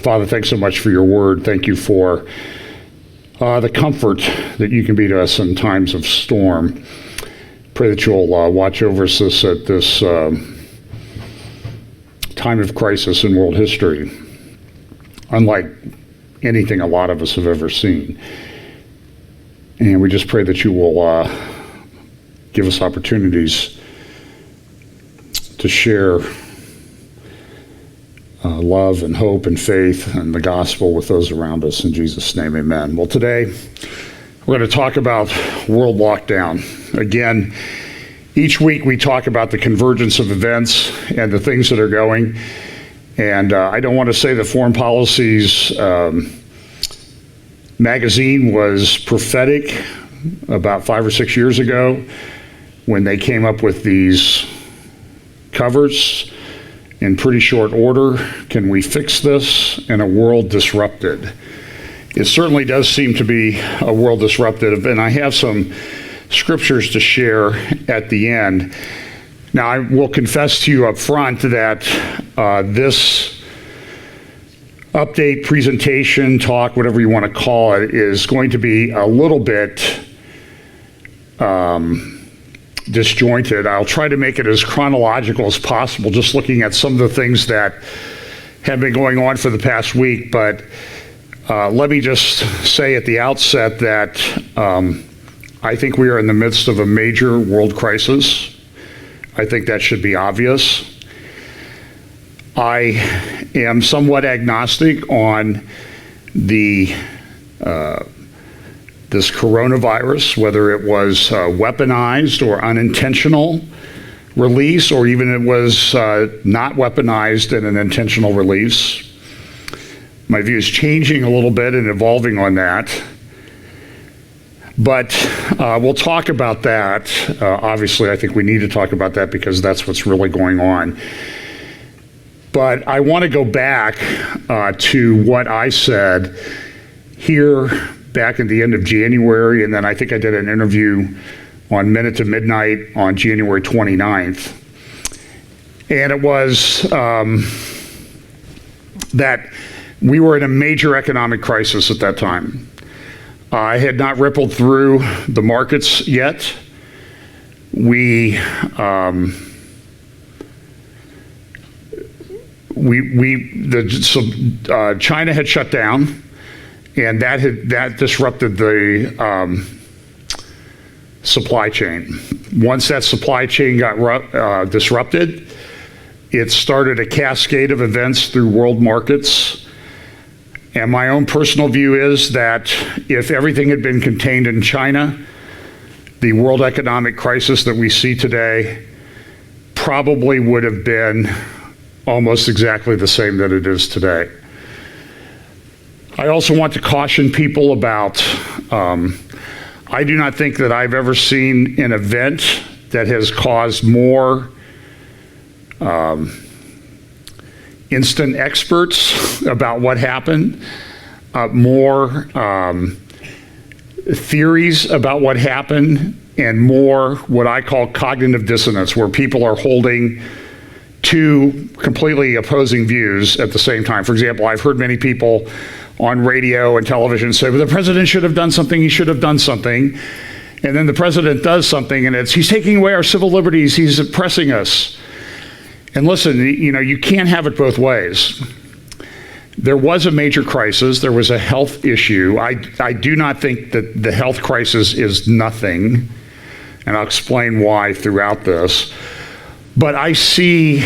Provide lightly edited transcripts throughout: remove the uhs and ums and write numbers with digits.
Father, thanks so much for your word. Thank you for the comfort that you can be to us in times of storm. Pray that you'll watch over us at this time of crisis in world history, unlike anything a lot of us have ever seen. And we just pray that you will give us opportunities to share love and hope and faith and the gospel with those around us. In Jesus' name, amen. Well, today we're going to talk about world lockdown. Again, each week we talk about the convergence of events and the things that are going. And I don't want to say that Foreign Policy's magazine was prophetic about 5 or 6 years ago when they came up with these covers in pretty short order. Can we fix this in a world disrupted? It certainly does seem to be a world disrupted, and I have some scriptures to share at the end. Now, I will confess to you up front that this update, presentation, talk, whatever you want to call it, is going to be a little bit disjointed. I'll try to make it as chronological as possible, just looking at some of the things that have been going on for the past week. But let me just say at the outset that I think we are in the midst of a major world crisis. I think that should be obvious. I am somewhat agnostic on the this coronavirus, whether it was weaponized or unintentional release, or even it was not weaponized and an intentional release. My view is changing a little bit and evolving on that. But we'll talk about that. Obviously, I think we need to talk about that because that's what's really going on. But I want to go back to what I said here back at the end of January, and then I think I did an interview on Minute to Midnight on January 29th. And it was that we were in a major economic crisis at that time. I had not rippled through the markets yet. China had shut down, and that disrupted the supply chain. Once that supply chain got disrupted, it started a cascade of events through world markets. And my own personal view is that if everything had been contained in China, the world economic crisis that we see today probably would have been almost exactly the same that it is today. I also want to caution people about, I do not think that I've ever seen an event that has caused more instant experts about what happened, more theories about what happened, and more what I call cognitive dissonance, where people are holding two completely opposing views at the same time. For example, I've heard many people on radio and television say, well, the president should have done something, he should have done something. And then the president does something and he's taking away our civil liberties, he's oppressing us. And listen, you can't have it both ways. There was a major crisis, there was a health issue. I do not think that the health crisis is nothing, and I'll explain why throughout this. But I see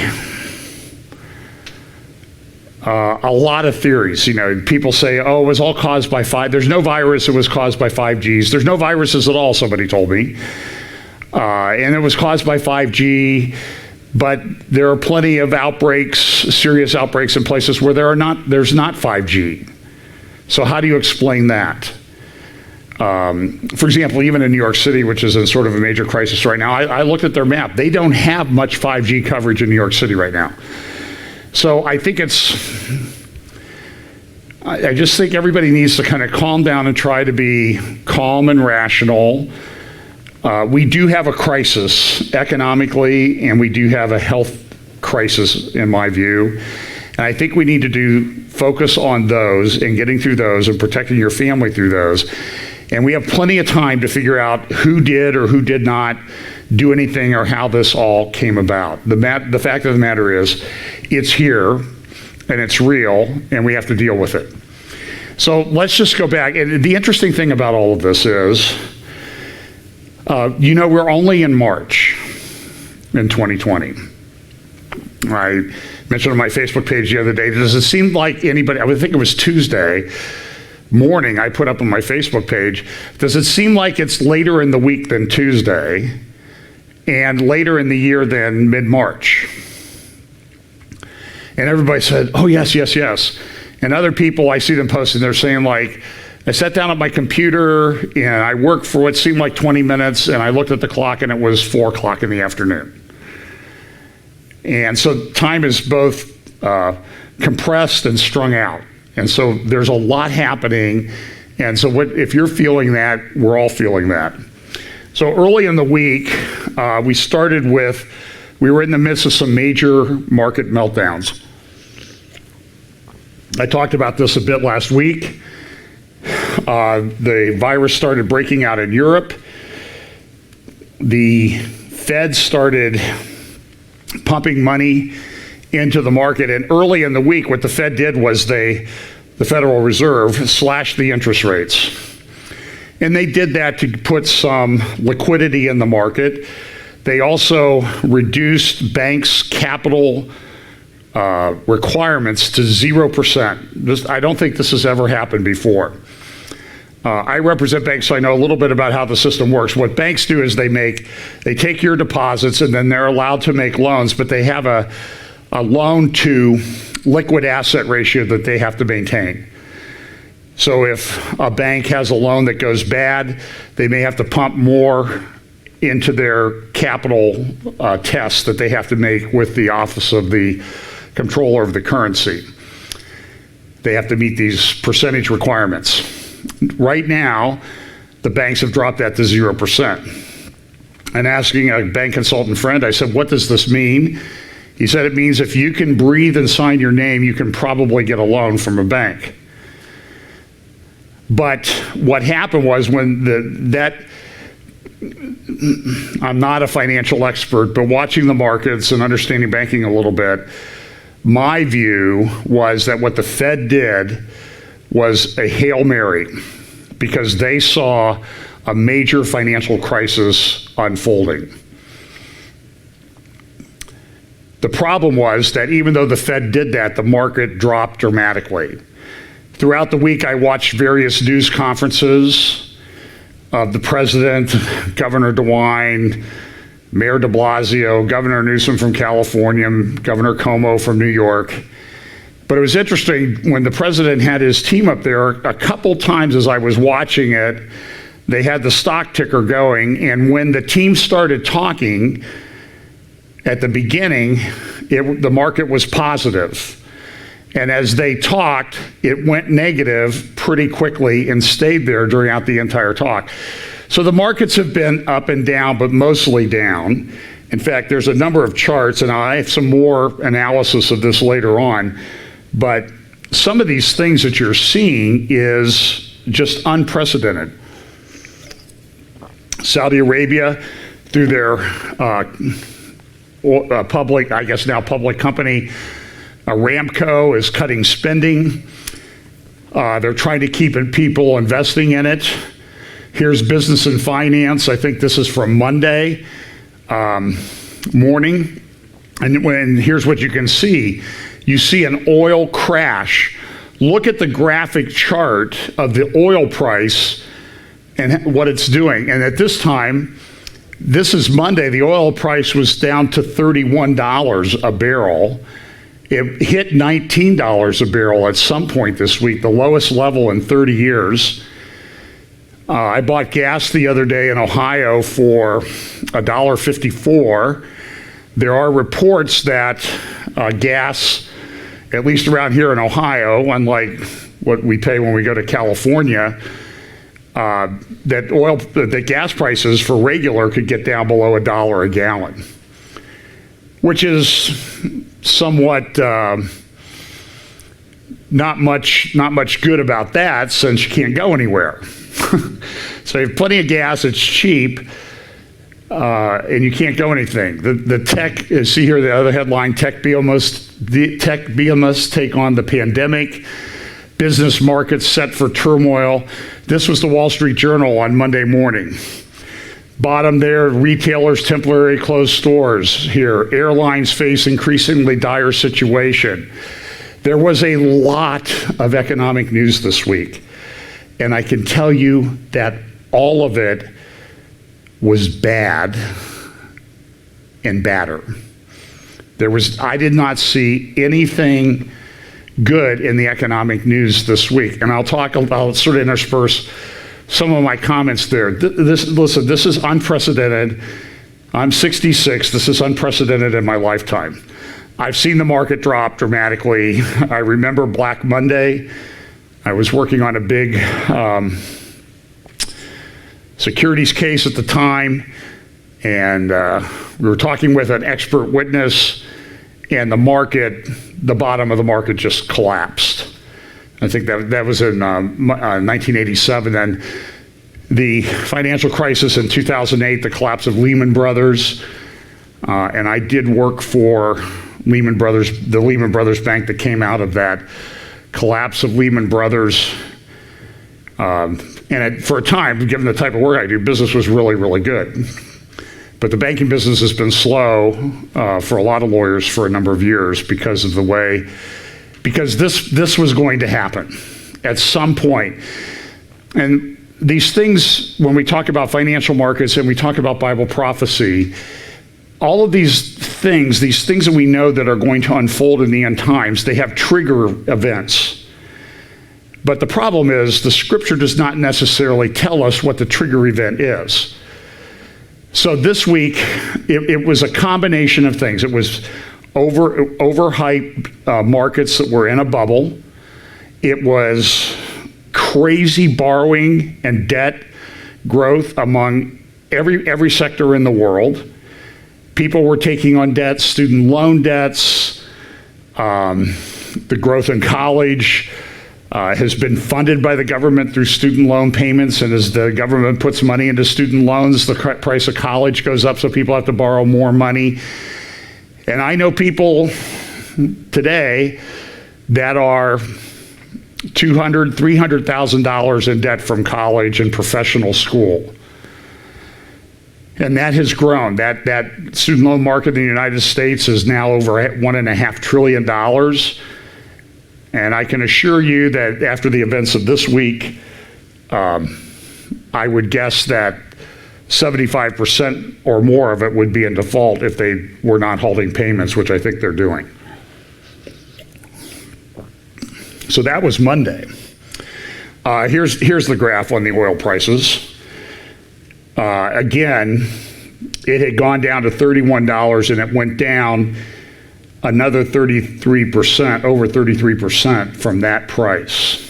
a lot of theories. People say, oh, it was all caused by there's no virus, it was caused by 5Gs. There's no viruses at all, somebody told me. And it was caused by 5G, but there are plenty of outbreaks, serious outbreaks in places where there's not 5G. So how do you explain that? For example, even in New York City, which is in sort of a major crisis right now, I looked at their map. They don't have much 5G coverage in New York City right now. So I think I just think everybody needs to kind of calm down and try to be calm and rational. We do have a crisis economically, and we do have a health crisis, in my view. And I think we need to do focus on those and getting through those and protecting your family through those. And we have plenty of time to figure out who did or who did not do anything or how this all came about. The fact of the matter is, it's here and it's real and we have to deal with it. So let's just go back. And the interesting thing about all of this is, we're only in March in 2020. I mentioned on my Facebook page the other day, does it seem like anybody, I would think it was Tuesday morning, I put up on my Facebook page, does it seem like it's later in the week than Tuesday and later in the year than mid-March? And everybody said, oh, yes, yes, yes. And other people, I see them posting, they're saying like, I sat down at my computer and I worked for what seemed like 20 minutes and I looked at the clock and it was 4 o'clock in the afternoon. And so time is both compressed and strung out. And so there's a lot happening. And so if you're feeling that, we're all feeling that. So early in the week, we were in the midst of some major market meltdowns. I talked about this a bit last week. The virus started breaking out in Europe. The Fed started pumping money into the market. And early in the week, what the Fed did was the Federal Reserve slashed the interest rates. And they did that to put some liquidity in the market. They also reduced banks' capital requirements to 0%. I don't think this has ever happened before. I represent banks, so I know a little bit about how the system works. What banks do is they take your deposits and then they're allowed to make loans, but they have a loan to liquid asset ratio that they have to maintain. So if a bank has a loan that goes bad, they may have to pump more into their capital tests that they have to make with the Office of the Comptroller of the Currency. They have to meet these percentage requirements. Right now, the banks have dropped that to 0%. And asking a bank consultant friend, I said, what does this mean? He said, it means if you can breathe and sign your name, you can probably get a loan from a bank. But what happened was I'm not a financial expert, but watching the markets and understanding banking a little bit, my view was that what the Fed did was a Hail Mary because they saw a major financial crisis unfolding. The problem was that even though the Fed did that, the market dropped dramatically. Throughout the week, I watched various news conferences of the president, Governor DeWine, Mayor de Blasio, Governor Newsom from California, Governor Cuomo from New York. But it was interesting, when the president had his team up there, a couple times as I was watching it, they had the stock ticker going, and when the team started talking at the beginning, the market was positive. And as they talked, it went negative pretty quickly and stayed there throughout the entire talk. So the markets have been up and down, but mostly down. In fact, there's a number of charts, and I have some more analysis of this later on. But some of these things that you're seeing is just unprecedented. Saudi Arabia, through their public, I guess now public company, Aramco, is cutting spending. They're trying to keep people investing in it. Here's Business and Finance. I think this is from Monday morning. And here's what you can see. You see an oil crash. Look at the graphic chart of the oil price and what it's doing. And at this time, this is Monday, the oil price was down to $31 a barrel. It hit $19 a barrel at some point this week, the lowest level in 30 years. I bought gas the other day in Ohio for $1.54. There are reports that gas, at least around here in Ohio, unlike what we pay when we go to California, that gas prices for regular could get down below $1 a gallon, which is somewhat not much good about that since you can't go anywhere. So you have plenty of gas, it's cheap, and you can't go anything. The tech, see here the other headline, tech behemoths take on the pandemic. Business markets set for turmoil. This was the Wall Street Journal on Monday morning. Bottom there, retailers temporarily close stores here. Airlines face increasingly dire situation. There was a lot of economic news this week, and I can tell you that all of it was bad and badder. I did not see anything good in the economic news this week. And I'll sort of intersperse some of my comments there. Listen, this is unprecedented. I'm 66. This is unprecedented in my lifetime. I've seen the market drop dramatically. I remember Black Monday. I was working on a big securities case at the time, and we were talking with an expert witness, and the bottom of the market just collapsed. I think that was in 1987. And the financial crisis in 2008, the collapse of Lehman Brothers, and I did work for the Lehman Brothers Bank that came out of that collapse of Lehman Brothers. And for a time, given the type of work I do, business was really, really good. But the banking business has been slow for a lot of lawyers for a number of years because this was going to happen at some point. And these things, when we talk about financial markets and we talk about Bible prophecy, all of these things that we know that are going to unfold in the end times, they have trigger events. But the problem is the scripture does not necessarily tell us what the trigger event is. So this week, it was a combination of things. It was overhyped markets that were in a bubble. It was crazy borrowing and debt growth among every sector in the world. People were taking on debts, student loan debts. The growth in college has been funded by the government through student loan payments, and as the government puts money into student loans, the price of college goes up, so people have to borrow more money. And I know people today that are $200,000, $300,000 in debt from college and professional school. And that has grown. That student loan market in the United States is now over $1.5 trillion. And I can assure you that after the events of this week, I would guess that 75% or more of it would be in default if they were not halting payments, which I think they're doing. So that was Monday. Here's the graph on the oil prices. Again, it had gone down to $31 and it went down another 33%, over 33% from that price.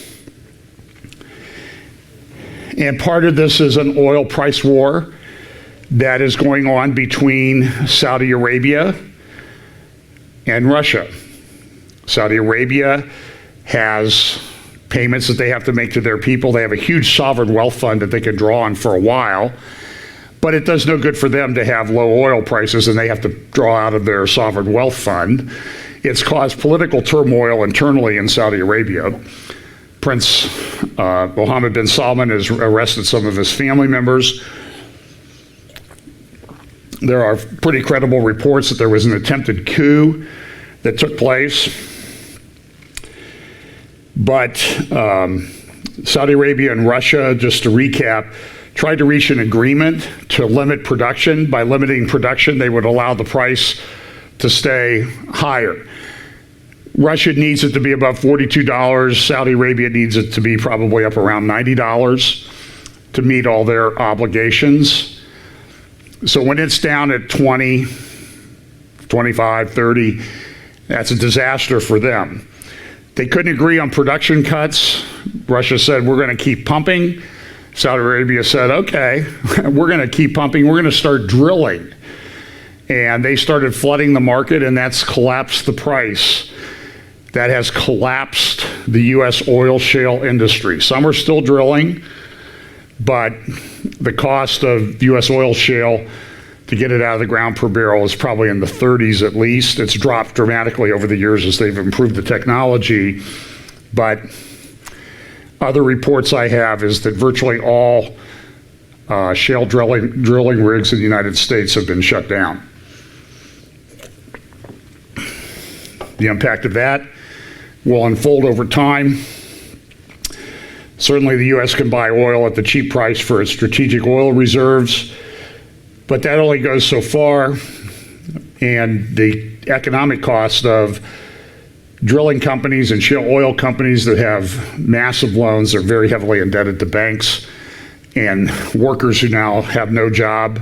And part of this is an oil price war that is going on between Saudi Arabia and Russia. Saudi Arabia has payments that they have to make to their people. They have a huge sovereign wealth fund that they can draw on for a while, but it does no good for them to have low oil prices and they have to draw out of their sovereign wealth fund. It's caused political turmoil internally in Saudi Arabia. Prince Mohammed bin Salman has arrested some of his family members. There are pretty credible reports that there was an attempted coup that took place. But Saudi Arabia and Russia, just to recap, tried to reach an agreement to limit production. By limiting production, they would allow the price to stay higher. Russia needs it to be above $42. Saudi Arabia needs it to be probably up around $90 to meet all their obligations. So when it's down at 20, 25, 30, that's a disaster for them. They couldn't agree on production cuts. Russia said, we're going to keep pumping. Saudi Arabia said, okay, we're going to keep pumping. We're going to start drilling. And they started flooding the market, and that's collapsed the price. that has collapsed the U.S. oil shale industry. Some are still drilling, but the cost of U.S. oil shale to get it out of the ground per barrel is probably in the 30s at least. It's dropped dramatically over the years as they've improved the technology. But other reports I have is that virtually all shale drilling rigs in the United States have been shut down. The impact of that will unfold over time. Certainly the U.S. can buy oil at the cheap price for its strategic oil reserves, but that only goes so far, and the economic cost of drilling companies and shale oil companies that have massive loans are very heavily indebted to banks, and workers who now have no job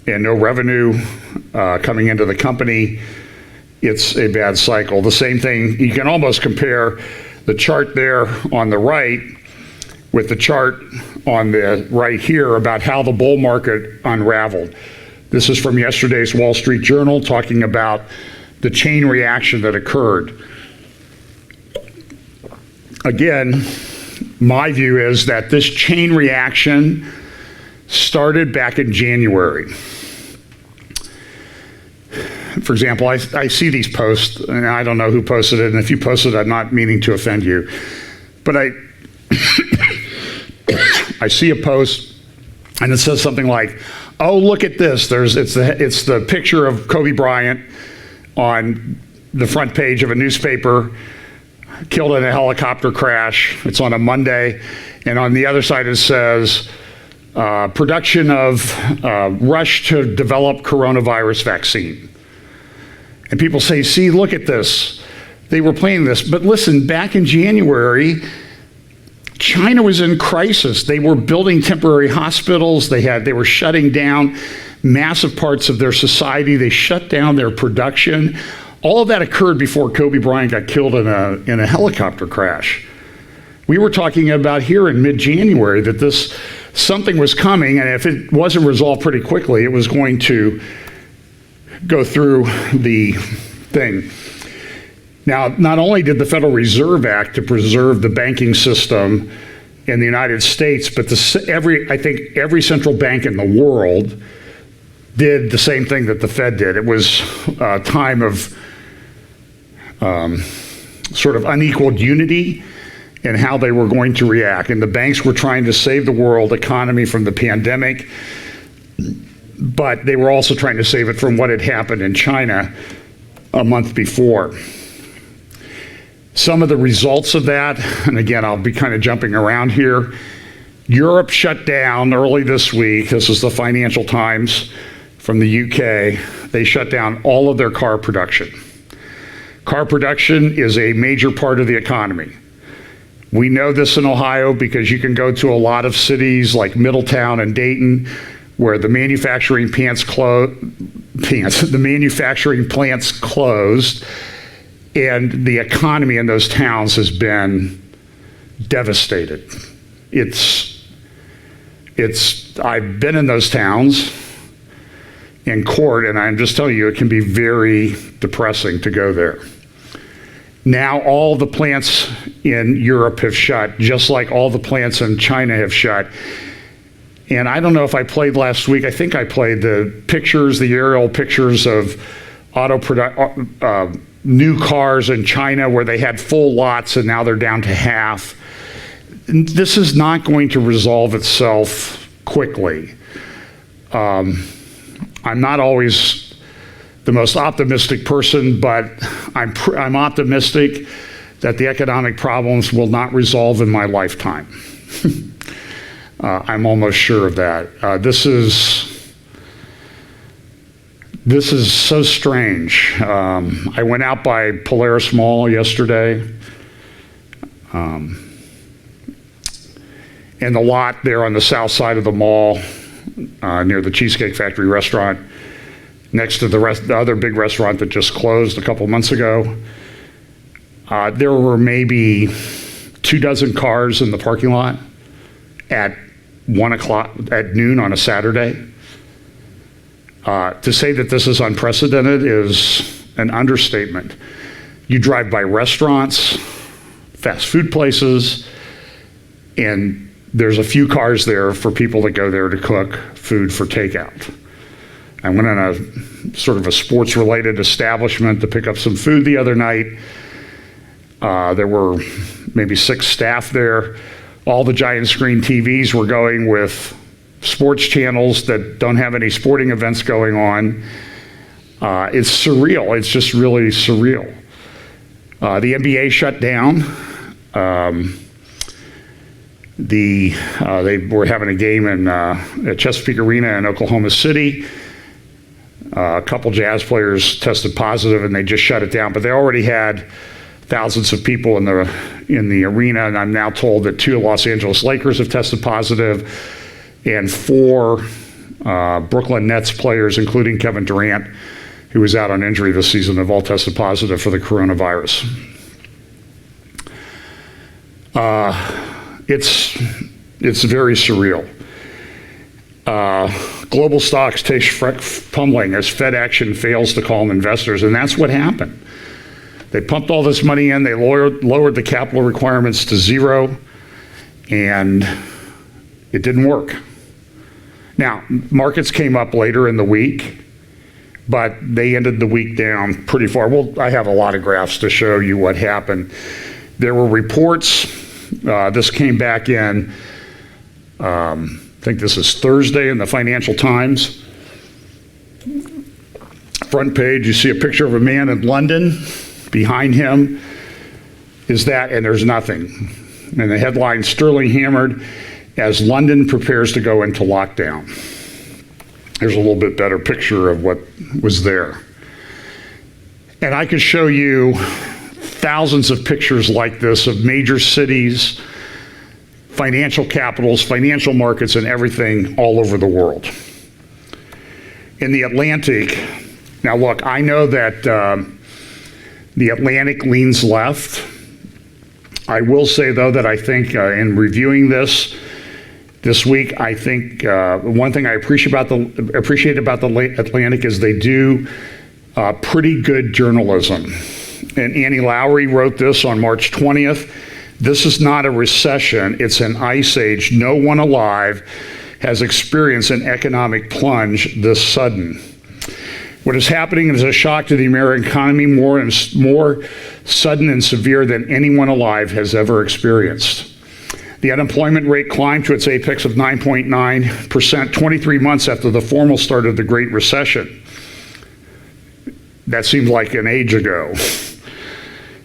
and no revenue coming into the company. It's a bad cycle. The same thing, you can almost compare the chart there on the right with the chart on the right here about how the bull market unraveled. This is from yesterday's Wall Street Journal talking about the chain reaction that occurred. Again, my view is that this chain reaction started back in January. For example, I see these posts, and I don't know who posted it, and if you posted it, I'm not meaning to offend you, but I see a post, and it says something like, "Oh, look at this! It's the picture of Kobe Bryant on the front page of a newspaper, killed in a helicopter crash. It's on a Monday, and on the other side it says, production of rush to develop coronavirus vaccine." And people say, see, look at this. They were planning this. But listen, back in January, China was in crisis. They were building temporary hospitals. They were shutting down massive parts of their society. They shut down their production. All of that occurred before Kobe Bryant got killed in a helicopter crash. We were talking about here in mid-January that something was coming, and if it wasn't resolved pretty quickly, it was going to go through the thing. Now, not only did the Federal Reserve act to preserve the banking system in the United States, but I think every central bank in the world did the same thing that the Fed did. It was a time of sort of unequaled unity in how they were going to react. And the banks were trying to save the world economy from the pandemic, but they were also trying to save it from what had happened in China a month before. Some of the results of that, and again, I'll be kind of jumping around here. Europe shut down early this week. This is the Financial Times from the UK. They shut down all of their car production. Car production is a major part of the economy. We know this in Ohio because you can go to a lot of cities like Middletown and Dayton where the manufacturing plants closed, and the economy in those towns has been devastated. I've been in those towns in court, and I'm just telling you, it can be very depressing to go there. Now all the plants in Europe have shut, just like all the plants in China have shut. And I don't know if I played last week. I think I played the aerial pictures of new cars in China where they had full lots and now they're down to half. This is not going to resolve itself quickly. I'm not always the most optimistic person, but I'm optimistic that the economic problems will not resolve in my lifetime. I'm almost sure of that. This is so strange. I went out by Polaris Mall yesterday, and the lot there on the south side of the mall, near the Cheesecake Factory restaurant, next to the other big restaurant that just closed a couple months ago, there were maybe 24 cars in the parking lot at 1 o'clock at noon on a Saturday. To say that this is unprecedented is an understatement. You drive by restaurants, fast food places, and there's a few cars there for people that go there to cook food for takeout. I went in a sort of a sports-related establishment to pick up some food the other night. There were maybe 6 staff there. All the giant screen TVs were going with sports channels that don't have any sporting events going on. It's surreal. It's just really surreal. The NBA shut down. They were having a game at Chesapeake Arena in Oklahoma City. A couple Jazz players tested positive, and they just shut it down. But they already had thousands of people in the arena, and I'm now told that 2 Los Angeles Lakers have tested positive, and 4 Brooklyn Nets players, including Kevin Durant, who was out on injury this season, have all tested positive for the coronavirus. It's very surreal. Global stocks take pummeling as Fed action fails to calm investors, and that's what happened. They pumped all this money in, they lowered the capital requirements to 0, and it didn't work. Now, markets came up later in the week, but they ended the week down pretty far. Well, I have a lot of graphs to show you what happened. There were reports, this came back in, I think this is Thursday in the Financial Times. Front page, you see a picture of a man in London. Behind him is that, and there's nothing. And the headline, Sterling hammered as London prepares to go into lockdown. There's a little bit better picture of what was there. And I could show you thousands of pictures like this of major cities, financial capitals, financial markets, and everything all over the world. In the Atlantic, now look, I know that the Atlantic leans left. I will say, though, that I think in reviewing this week, I think one thing I appreciate about the Atlantic is they do pretty good journalism. And Annie Lowry wrote this on March 20th. This is not a recession, it's an ice age. No one alive has experienced an economic plunge this sudden. What is happening is a shock to the American economy, more sudden and severe than anyone alive has ever experienced. The unemployment rate climbed to its apex of 9.9%, 23 months after the formal start of the Great Recession. That seemed like an age ago.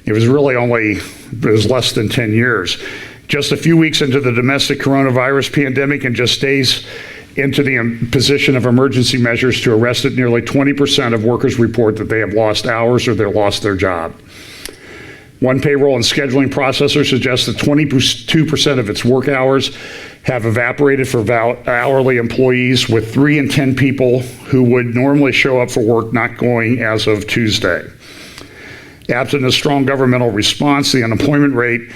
It was really less than 10 years. Just a few weeks into the domestic coronavirus pandemic and just days into the imposition of emergency measures to arrest it, nearly 20% of workers report that they have lost hours or they lost their job. One payroll and scheduling processor suggests that 22% of its work hours have evaporated for hourly employees, with 3 in 10 people who would normally show up for work not going as of Tuesday. Absent a strong governmental response, the unemployment rate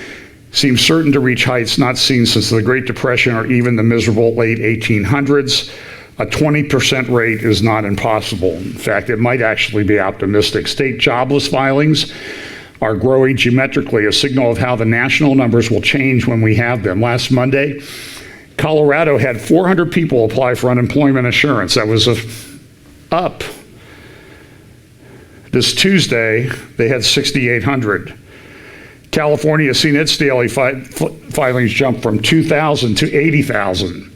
seems certain to reach heights not seen since the Great Depression or even the miserable late 1800s. A 20% rate is not impossible. In fact, it might actually be optimistic. State jobless filings are growing geometrically, a signal of how the national numbers will change when we have them. Last Monday, Colorado had 400 people apply for unemployment insurance. That was up. This Tuesday, they had 6,800. California has seen its daily filings jump from 2,000 to 80,000.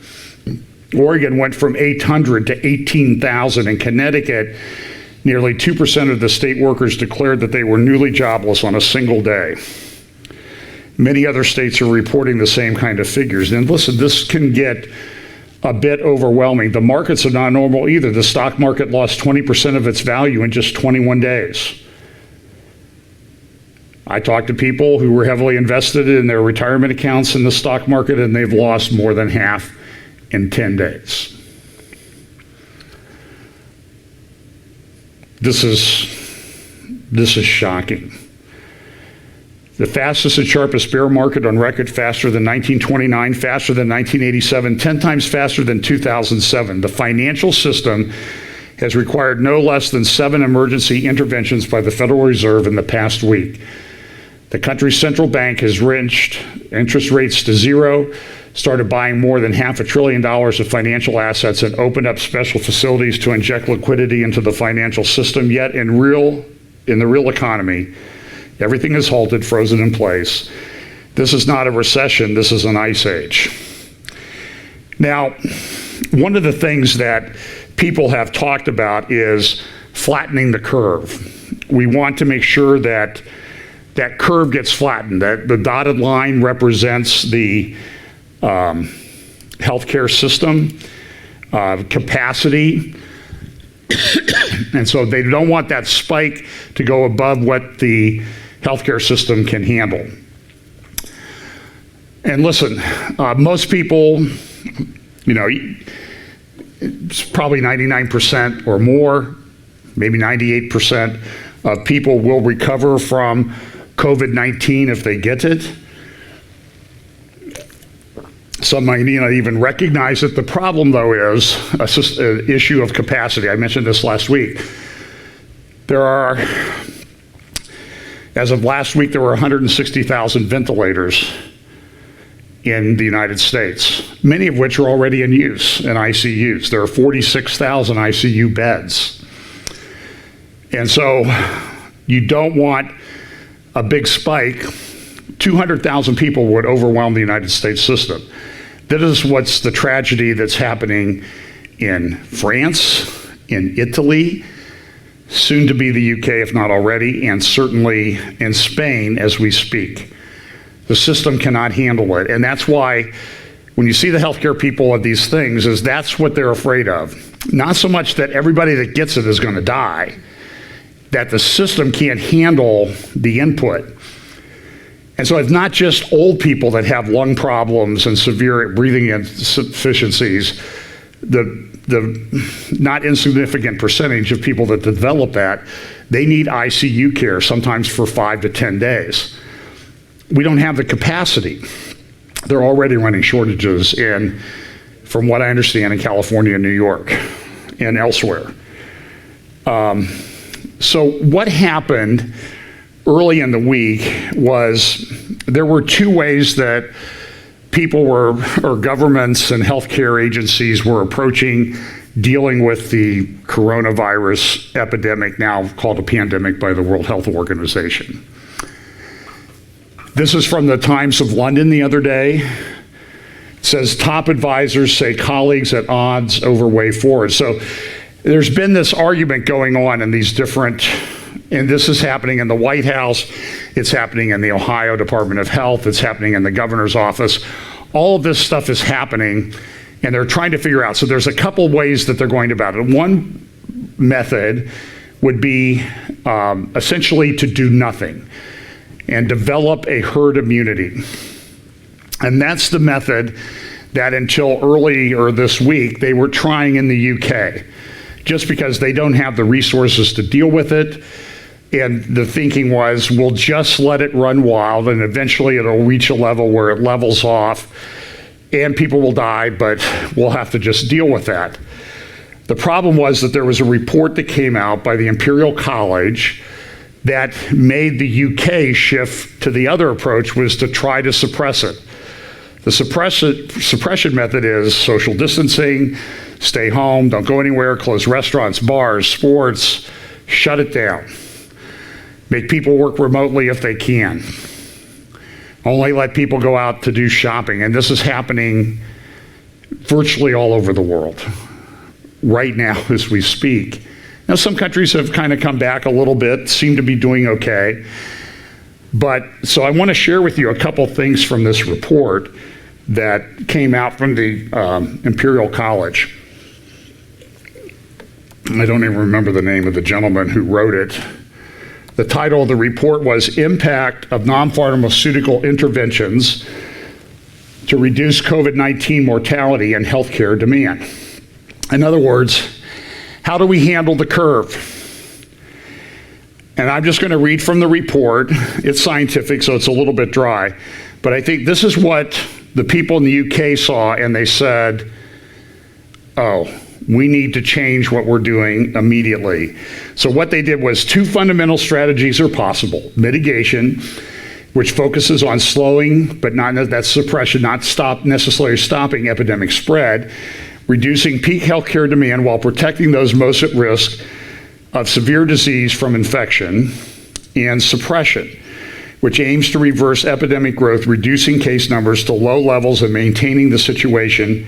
Oregon went from 800 to 18,000. In Connecticut, nearly 2% of the state workers declared that they were newly jobless on a single day. Many other states are reporting the same kind of figures. And listen, this can get a bit overwhelming. The markets are not normal either. The stock market lost 20% of its value in just 21 days. I talked to people who were heavily invested in their retirement accounts in the stock market, and they've lost more than half in 10 days. This is shocking. The fastest and sharpest bear market on record, faster than 1929, faster than 1987, 10 times faster than 2007. The financial system has required no less than 7 emergency interventions by the Federal Reserve in the past week. The country's central bank has wrenched interest rates to zero, started buying more than $500 billion of financial assets, and opened up special facilities to inject liquidity into the financial system. Yet in the real economy, everything is halted, frozen in place. This is not a recession, this is an ice age. Now, one of the things that people have talked about is flattening the curve. We want to make sure that that curve gets flattened, that the dotted line represents the healthcare system, capacity, and so they don't want that spike to go above what the healthcare system can handle. And listen, most people, it's probably 99% or more, maybe 98% of people will recover from COVID-19 if they get it. Some might not even recognize it. The problem, though, is an issue of capacity. I mentioned this last week. As of last week, there were 160,000 ventilators in the United States, many of which are already in use in ICUs. There are 46,000 ICU beds. And so you don't want a big spike. 200,000 people would overwhelm the United States system. That is what's the tragedy that's happening in France, in Italy, soon to be the UK if not already, and certainly in Spain as we speak. The system cannot handle it. And that's why when you see the healthcare people of these things, is that's what they're afraid of. Not so much that everybody that gets it is going to die, that the system can't handle the input. And so it's not just old people that have lung problems and severe breathing insufficiencies. The not insignificant percentage of people that develop that, they need ICU care, sometimes for 5 to 10 days. We don't have the capacity. They're already running shortages from what I understand, in California and New York and elsewhere. So what happened early in the week was there were 2 ways that people or governments and healthcare agencies were approaching dealing with the coronavirus epidemic, now called a pandemic by the World Health Organization. This is from the Times of London the other day. It says, top advisors say colleagues at odds over way forward. So there's been this argument going on in these different, and this is happening in the White House, it's happening in the Ohio Department of Health, it's happening in the governor's office. All of this stuff is happening, and they're trying to figure out. So there's a couple ways that they're going about it. One method would be essentially to do nothing and develop a herd immunity. And that's the method that until earlier this week, they were trying in the UK, just because they don't have the resources to deal with it. And the thinking was, we'll just let it run wild, and eventually it'll reach a level where it levels off and people will die, but we'll have to just deal with that. The problem was that there was a report that came out by the Imperial College that made the UK shift to the other approach, was to try to suppress it. The suppression method is social distancing, stay home, don't go anywhere, close restaurants, bars, sports, shut it down. Make people work remotely if they can. Only let people go out to do shopping. And this is happening virtually all over the world right now as we speak. Now, some countries have kind of come back a little bit, seem to be doing okay. But so I want to share with you a couple things from this report that came out from the Imperial College. I don't even remember the name of the gentleman who wrote it. The title of the report was Impact of Non-Pharmaceutical Interventions to Reduce COVID-19 Mortality and Healthcare Demand. In other words, how do we handle the curve? And I'm just going to read from the report. It's scientific, so it's a little bit dry. But I think this is what the people in the UK saw, and they said, oh, we need to change what we're doing immediately. So what they did was 2 fundamental strategies are possible. Mitigation, which focuses on slowing, but not that's suppression, not necessarily stopping epidemic spread, reducing peak healthcare demand while protecting those most at risk of severe disease from infection, and suppression, which aims to reverse epidemic growth, reducing case numbers to low levels and maintaining the situation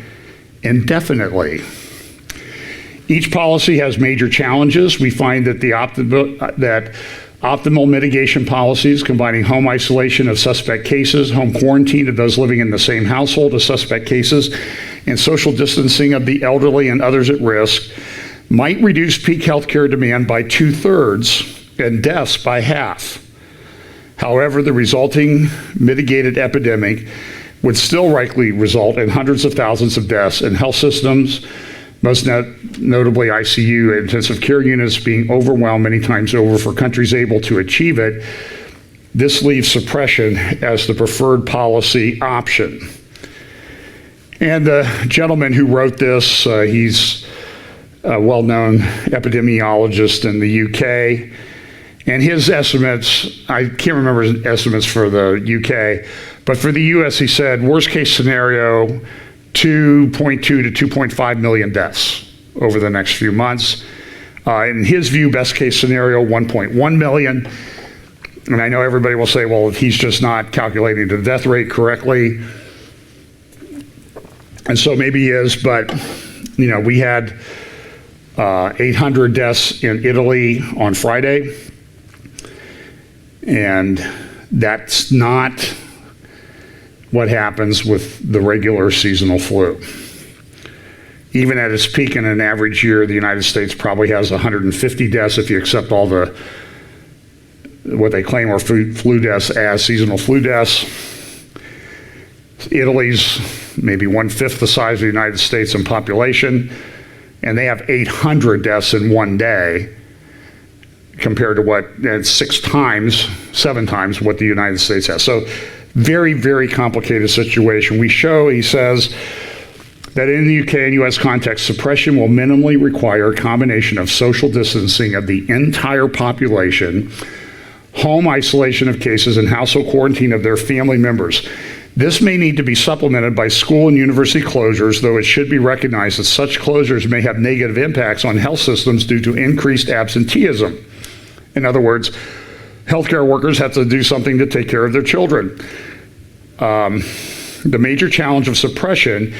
indefinitely. Each policy has major challenges. We find that optimal mitigation policies combining home isolation of suspect cases, home quarantine of those living in the same household as suspect cases, and social distancing of the elderly and others at risk might reduce peak healthcare demand by 2/3 and deaths by half. However, the resulting mitigated epidemic would still likely result in hundreds of thousands of deaths in health systems, most notably ICU, intensive care units being overwhelmed many times over for countries able to achieve it. This leaves suppression as the preferred policy option. And the gentleman who wrote this, he's a well-known epidemiologist in the UK, and his estimates, I can't remember his estimates for the UK, but for the US, he said, worst case scenario, 2.2 to 2.5 million deaths over the next few months. In his view, best case scenario, 1.1 million. And I know everybody will say, well, he's just not calculating the death rate correctly. And so maybe he is, but we had 800 deaths in Italy on Friday. And that's not what happens with the regular seasonal flu. Even at its peak in an average year, the United States probably has 150 deaths if you accept all the what they claim are flu deaths as seasonal flu deaths. Italy's maybe 1/5 the size of the United States in population, and they have 800 deaths in one day compared to what, 7 times what the United States has. So very, very complicated situation. He says, that in the UK and US context, suppression will minimally require a combination of social distancing of the entire population, home isolation of cases, and household quarantine of their family members. This may need to be supplemented by school and university closures, though it should be recognized that such closures may have negative impacts on health systems due to increased absenteeism. In other words, healthcare workers have to do something to take care of their children. The major challenge of suppression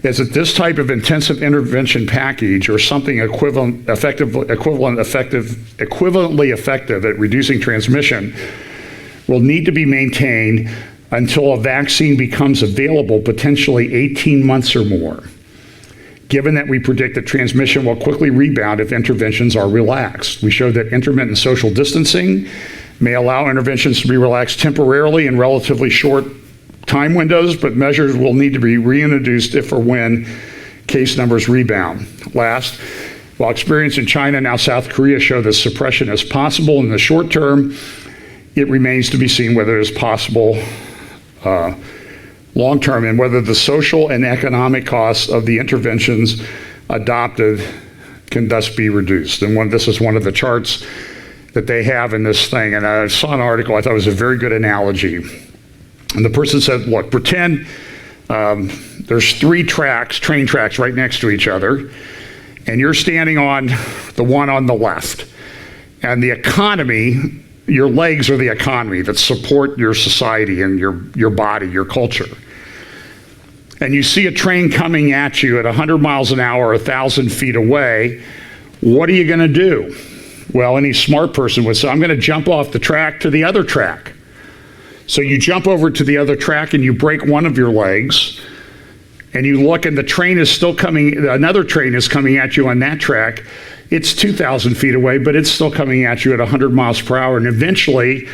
is that this type of intensive intervention package, or something equivalently effective at reducing transmission, will need to be maintained until a vaccine becomes available, potentially 18 months or more, given that we predict that transmission will quickly rebound if interventions are relaxed. We showed that intermittent social distancing may allow interventions to be relaxed temporarily in relatively short time windows, but measures will need to be reintroduced if or when case numbers rebound. Last, while experience in China, now South Korea, show that suppression is possible in the short term, it remains to be seen whether it is possible long term, and whether the social and economic costs of the interventions adopted can thus be reduced. And this is one of the charts that they have in this thing. And I saw an article, I thought it was a very good analogy. And the person said, look, pretend there's 3 train tracks right next to each other, and you're standing on the one on the left. And the economy, your legs are the economy that support your society and your body, your culture. And you see a train coming at you at 100 miles an hour, 1,000 feet away, what are you going to do? Well, any smart person would say, I'm going to jump off the track to the other track. So you jump over to the other track and you break one of your legs, and you look and the train is still coming, another train is coming at you on that track. It's 2,000 feet away, but it's still coming at you at 100 miles per hour. And eventually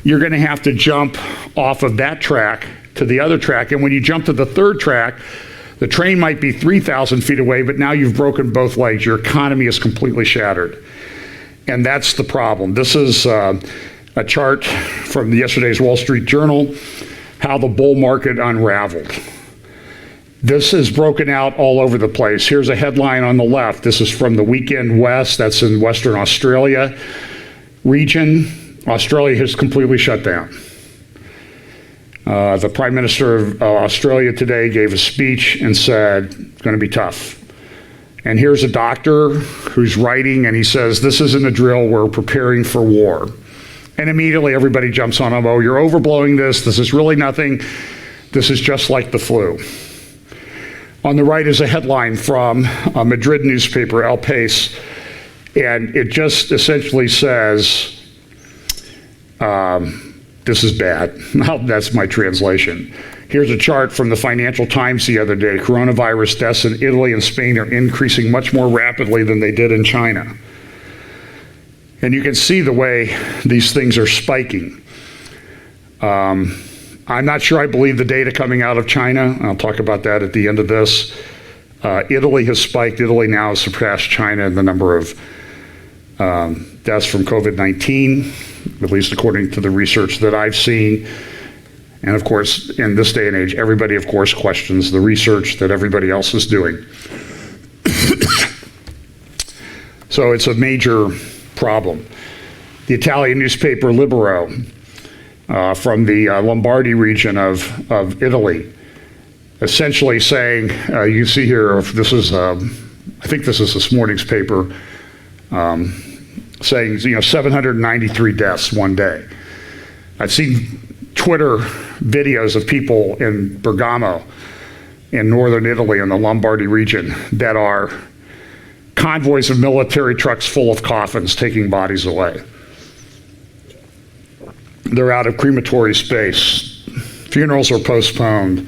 you're going to have to jump off of that track to the other track. And when you jump to the third track, the train might be 3,000 feet away, but now you've broken both legs. Your economy is completely shattered. And that's the problem. This is a chart from yesterday's Wall Street Journal, how the bull market unraveled. This is broken out all over the place. Here's a headline on the left. This is from the Weekend West. That's in Western Australia region. Australia has completely shut down. The Prime Minister of Australia today gave a speech and said, it's going to be tough. And here's a doctor who's writing, and he says, this isn't a drill, we're preparing for war. And immediately everybody jumps on him, oh, you're overblowing this is really nothing, this is just like the flu. On the right is a headline from a Madrid newspaper, El País, and it just essentially says, this is bad. Well, that's my translation. Here's a chart from the Financial Times the other day. Coronavirus deaths in Italy and Spain are increasing much more rapidly than they did in China. And you can see the way these things are spiking. I'm not sure I believe the data coming out of China. I'll talk about that at the end of this. Italy has spiked. Italy now has surpassed China in the number of deaths from COVID-19, at least according to the research that I've seen. And of course, in this day and age, everybody, of course, questions the research that everybody else is doing. So it's a major problem. The Italian newspaper Libero, from the Lombardy region of Italy, essentially saying, you see here, this is, I think this is this morning's paper, saying, 793 deaths one day. I've seen Twitter videos of people in Bergamo, in northern Italy, in the Lombardy region, that are convoys of military trucks full of coffins taking bodies away. They're out of crematory space. Funerals are postponed.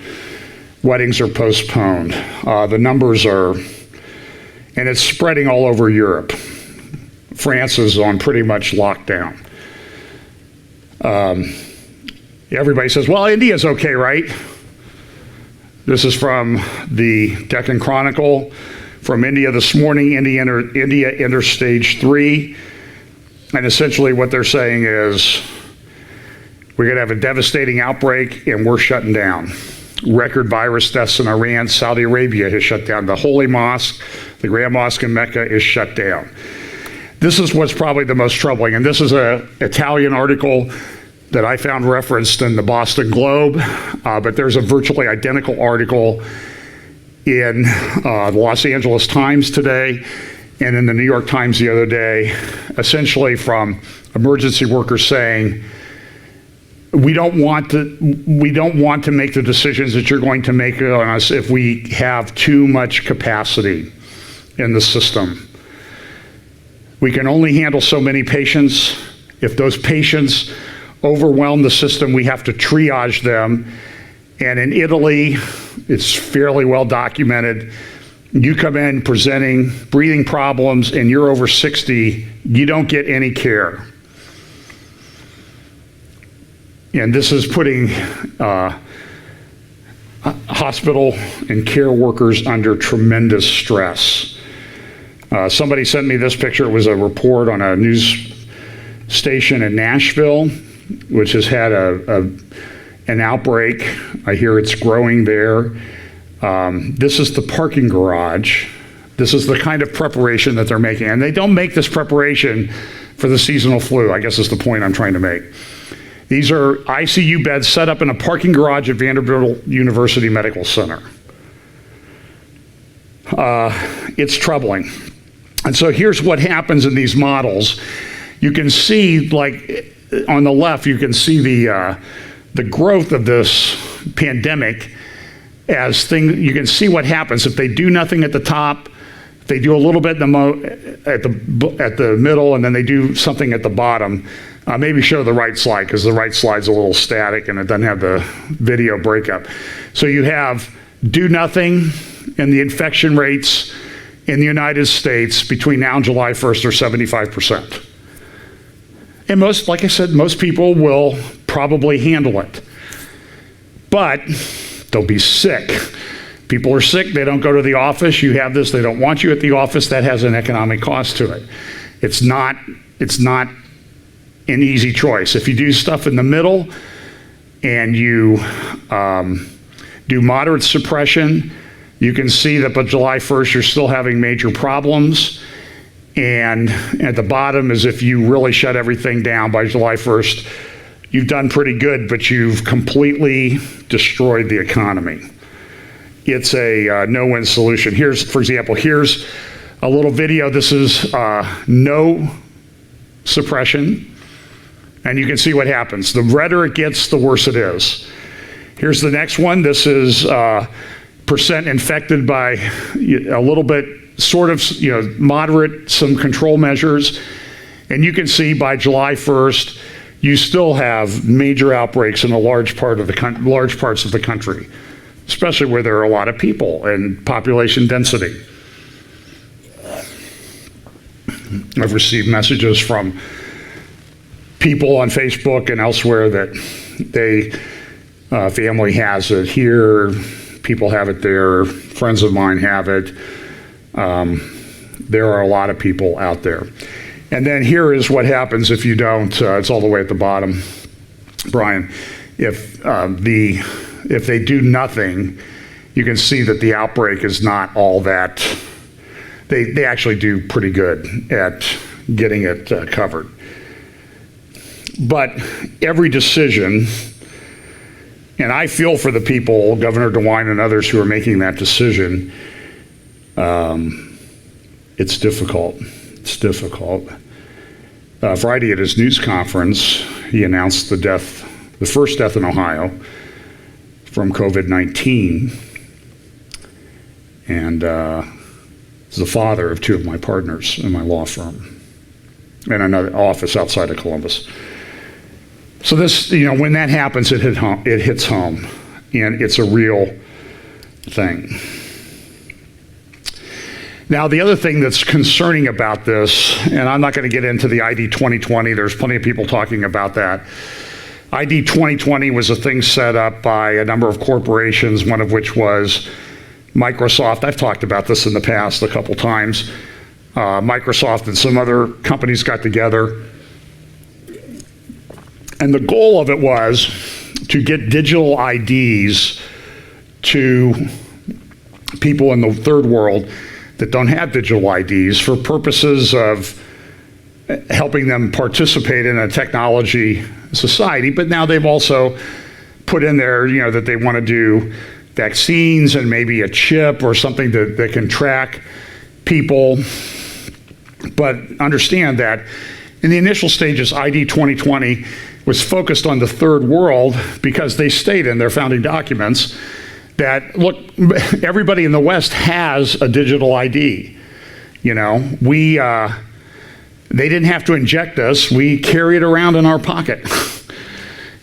Weddings are postponed. The numbers are, and it's spreading all over Europe. France is on pretty much lockdown. Everybody says, well, India's okay, right? This is from the Deccan Chronicle. From India this morning, India enters stage 3. And essentially what they're saying is, we're going to have a devastating outbreak and we're shutting down. Record virus deaths in Iran. Saudi Arabia has shut down. The Holy Mosque, the Grand Mosque in Mecca, is shut down. This is what's probably the most troubling. And this is an Italian article that I found referenced in the Boston Globe, but there's a virtually identical article in the Los Angeles Times today and in the New York Times the other day, essentially from emergency workers saying, we don't want to make the decisions that you're going to make on us if we have too much capacity in the system. We can only handle so many patients. If those patients overwhelm the system, we have to triage them. And in Italy, it's fairly well documented. You come in presenting breathing problems and you're over 60, you don't get any care. And this is putting hospital and care workers under tremendous stress. Somebody sent me this picture. It was a report on a news station in Nashville, which has had an outbreak. I hear it's growing there. This is the parking garage. This is the kind of preparation that they're making. And they don't make this preparation for the seasonal flu, I guess is the point I'm trying to make. These are ICU beds set up in a parking garage at Vanderbilt University Medical Center. It's troubling. And so here's what happens in these models. You can see, like on the left, you can see the growth of this pandemic as things. You can see what happens if they do nothing at the top, if they do a little bit at the middle, and then they do something at the bottom. Maybe show the right slide, because the right slide's a little static and it doesn't have the video breakup. So you have do nothing, and the infection rates in the United States between now and July 1st are 75%. And most, like I said, most people will probably handle it. But they'll be sick. People are sick, they don't go to the office. You have this, they don't want you at the office. That has an economic cost to it. It's not an easy choice. If you do stuff in the middle and you do moderate suppression, You can see that by July 1st, you're still having major problems. And at the bottom is if you really shut everything down by July 1st, you've done pretty good, but you've completely destroyed the economy. It's a no-win solution. Here's, for example, here's a little video. This is no suppression. And you can see what happens. The redder it gets, the worse it is. Here's the next one. This is percent infected by a little bit, sort of, moderate, some control measures. And you can see by July 1st, you still have major outbreaks in a large parts of the country, especially where there are a lot of people and population density. I've received messages from people on Facebook and elsewhere that family has it here, people have it there, friends of mine have it. There are a lot of people out there. And then here is what happens if you don't, it's all the way at the bottom, Brian. If they do nothing, you can see that the outbreak is not all that, they actually do pretty good at getting it covered. But every decision, and I feel for the people, Governor DeWine and others who are making that decision, it's difficult. It's difficult. Friday at his news conference, he announced the first death in Ohio from COVID-19. And he's the father of two of my partners in my law firm and another office outside of Columbus. So this, when that happens, it hits home, and it's a real thing. Now, the other thing that's concerning about this, and I'm not going to get into the ID 2020, there's plenty of people talking about that. ID 2020 was a thing set up by a number of corporations, one of which was Microsoft. I've talked about this in the past a couple times. Microsoft and some other companies got together. And the goal of it was to get digital IDs to people in the third world that don't have digital IDs for purposes of helping them participate in a technology society. But now they've also put in there, that they want to do vaccines and maybe a chip or something that can track people. But understand that in the initial stages, ID 2020 was focused on the third world because they state in their founding documents that, look, everybody in the West has a digital ID. They didn't have to inject us. We carry it around in our pocket.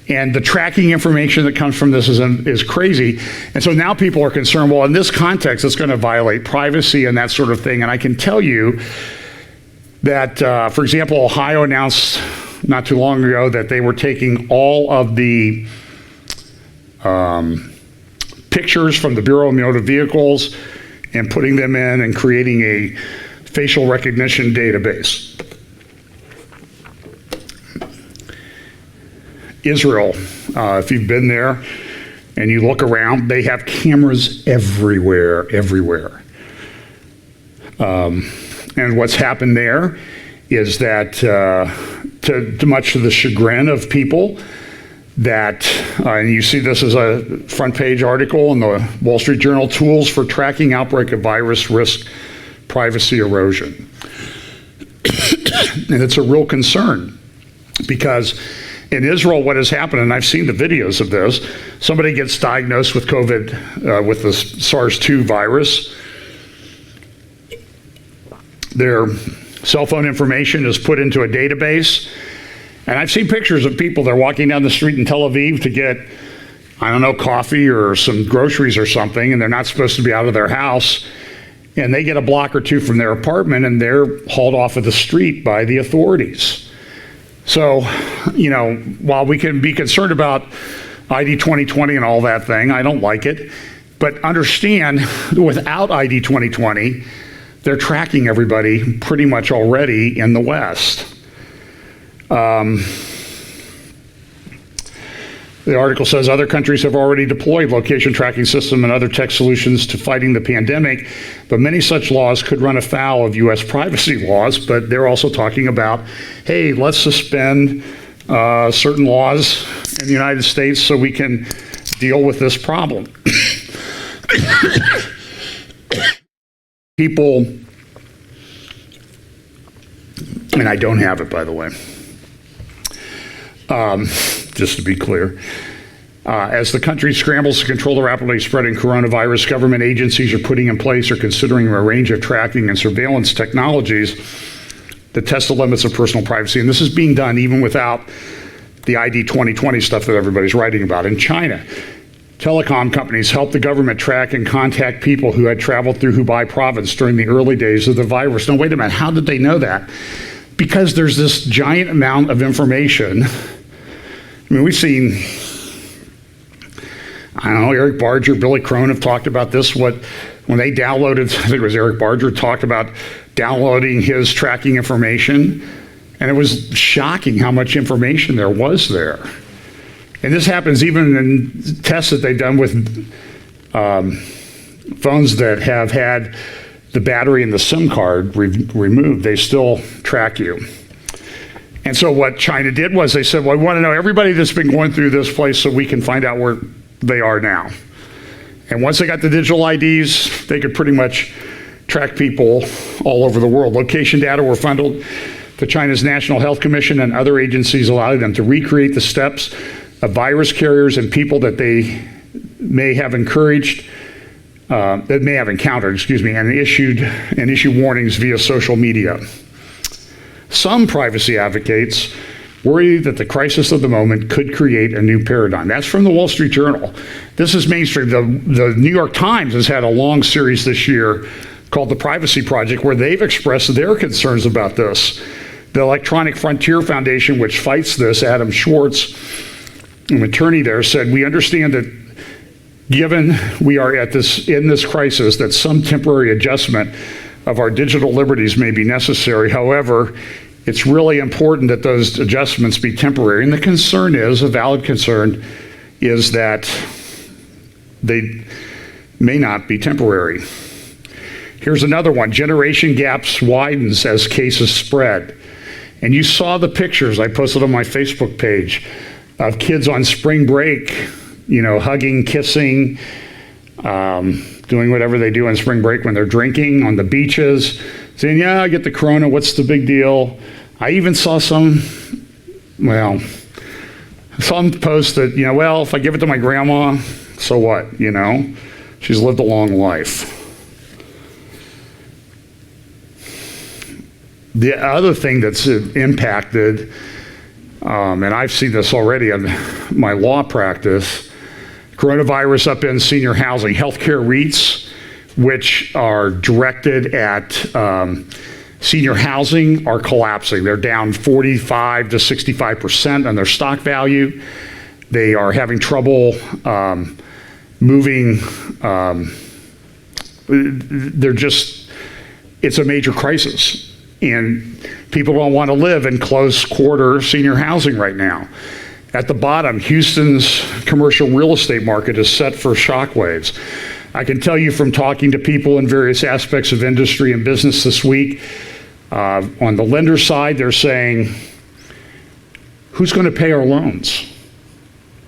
And the tracking information that comes from this is crazy. And so now people are concerned, well, in this context, it's going to violate privacy and that sort of thing. And I can tell you that, for example, Ohio announced not too long ago that they were taking all of the pictures from the Bureau of Motor Vehicles and putting them in and creating a facial recognition database. Israel, if you've been there and you look around, they have cameras everywhere. And what's happened there is that, to much to the chagrin of people, that, and you see this as a front page article in the Wall Street Journal, tools for tracking outbreak of virus risk privacy erosion. And it's a real concern because in Israel, what has happened, and I've seen the videos of this, somebody gets diagnosed with COVID, with the SARS-2 virus. Their cell phone information is put into a database. And I've seen pictures of people, they're walking down the street in Tel Aviv to get, coffee or some groceries or something, and they're not supposed to be out of their house. And they get a block or two from their apartment, and they're hauled off of the street by the authorities. So, while we can be concerned about ID 2020 and all that thing, I don't like it. But understand, without ID 2020, they're tracking everybody pretty much already in the The article says other countries have already deployed location tracking system and other tech solutions to fighting the pandemic, but many such laws could run afoul of U.S. privacy laws. But they're also talking about, hey, let's suspend certain laws in the United States so we can deal with this problem. People, and I don't have it, by the way, just to be clear. As the country scrambles to control the rapidly spreading coronavirus, government agencies are putting in place or considering a range of tracking and surveillance technologies that test the limits of personal privacy. And this is being done even without the ID 2020 stuff that everybody's writing about. In China, telecom companies helped the government track and contact people who had traveled through Hubei province during the early days of the virus. Now, wait a minute, how did they know that? Because there's this giant amount of information. I mean, we've seen, I don't know, Eric Barger, Billy Crone have talked about this. When they downloaded, I think it was Eric Barger, talked about downloading his tracking information, and it was shocking how much information there was there. And this happens even in tests that they've done with phones that have had the battery and the SIM card removed. They still track you. And so what China did was they said, well, we want to know everybody that's been going through this place so we can find out where they are now. And once they got the digital IDs, they could pretty much track people all over the world. Location data were funneled to China's National Health Commission and other agencies, allowing them to recreate the steps of virus carriers and people that they may have encountered, and issue warnings via social media. Some privacy advocates worry that the crisis of the moment could create a new paradigm. That's from the Wall Street Journal. This is mainstream. The New York Times has had a long series this year called The Privacy Project, where they've expressed their concerns about this. The Electronic Frontier Foundation, which fights this, Adam Schwartz, an attorney there, said, we understand that given we are in this crisis, that some temporary adjustment of our digital liberties may be necessary. However, it's really important that those adjustments be temporary. And the concern is, a valid concern, is that they may not be temporary. Here's another one. Generation gaps widens as cases spread. And you saw the pictures I posted on my Facebook page of kids on spring break, hugging, kissing, doing whatever they do on spring break when they're drinking on the beaches, saying, yeah, I get the corona, what's the big deal? I even saw some post that, well, if I give it to my grandma, so what, She's lived a long life. The other thing that's impacted, and I've seen this already in my law practice, coronavirus upends senior housing. Healthcare REITs, which are directed at senior housing, are collapsing. They're down 45 to 65% on their stock value. They are having trouble moving. It's a major crisis. And people don't want to live in close quarter senior housing right now. At the bottom, Houston's commercial real estate market is set for shockwaves. I can tell you from talking to people in various aspects of industry and business this week, on the lender side, they're saying, who's going to pay our loans?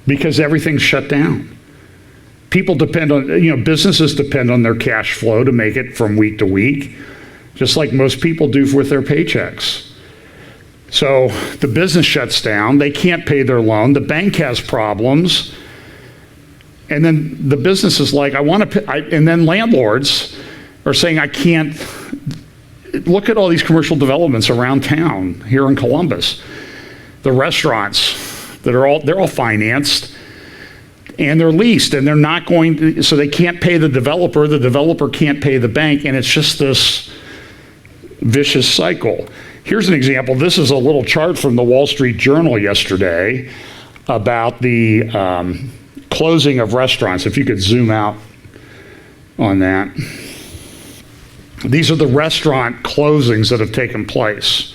Because everything's shut down. People depend on, businesses depend on their cash flow to make it from week to week, just like most people do with their paychecks. So the business shuts down, they can't pay their loan, the bank has problems, and then the business is like, I want to pay, and then landlords are saying, I can't. Look at all these commercial developments around town here in Columbus. The restaurants they're all financed and they're leased, and they're not going to, so they can't pay the developer can't pay the bank, and it's just this vicious cycle. Here's an example. This is a little chart from the Wall Street Journal yesterday about the closing of restaurants. If you could zoom out on that. These are the restaurant closings that have taken place.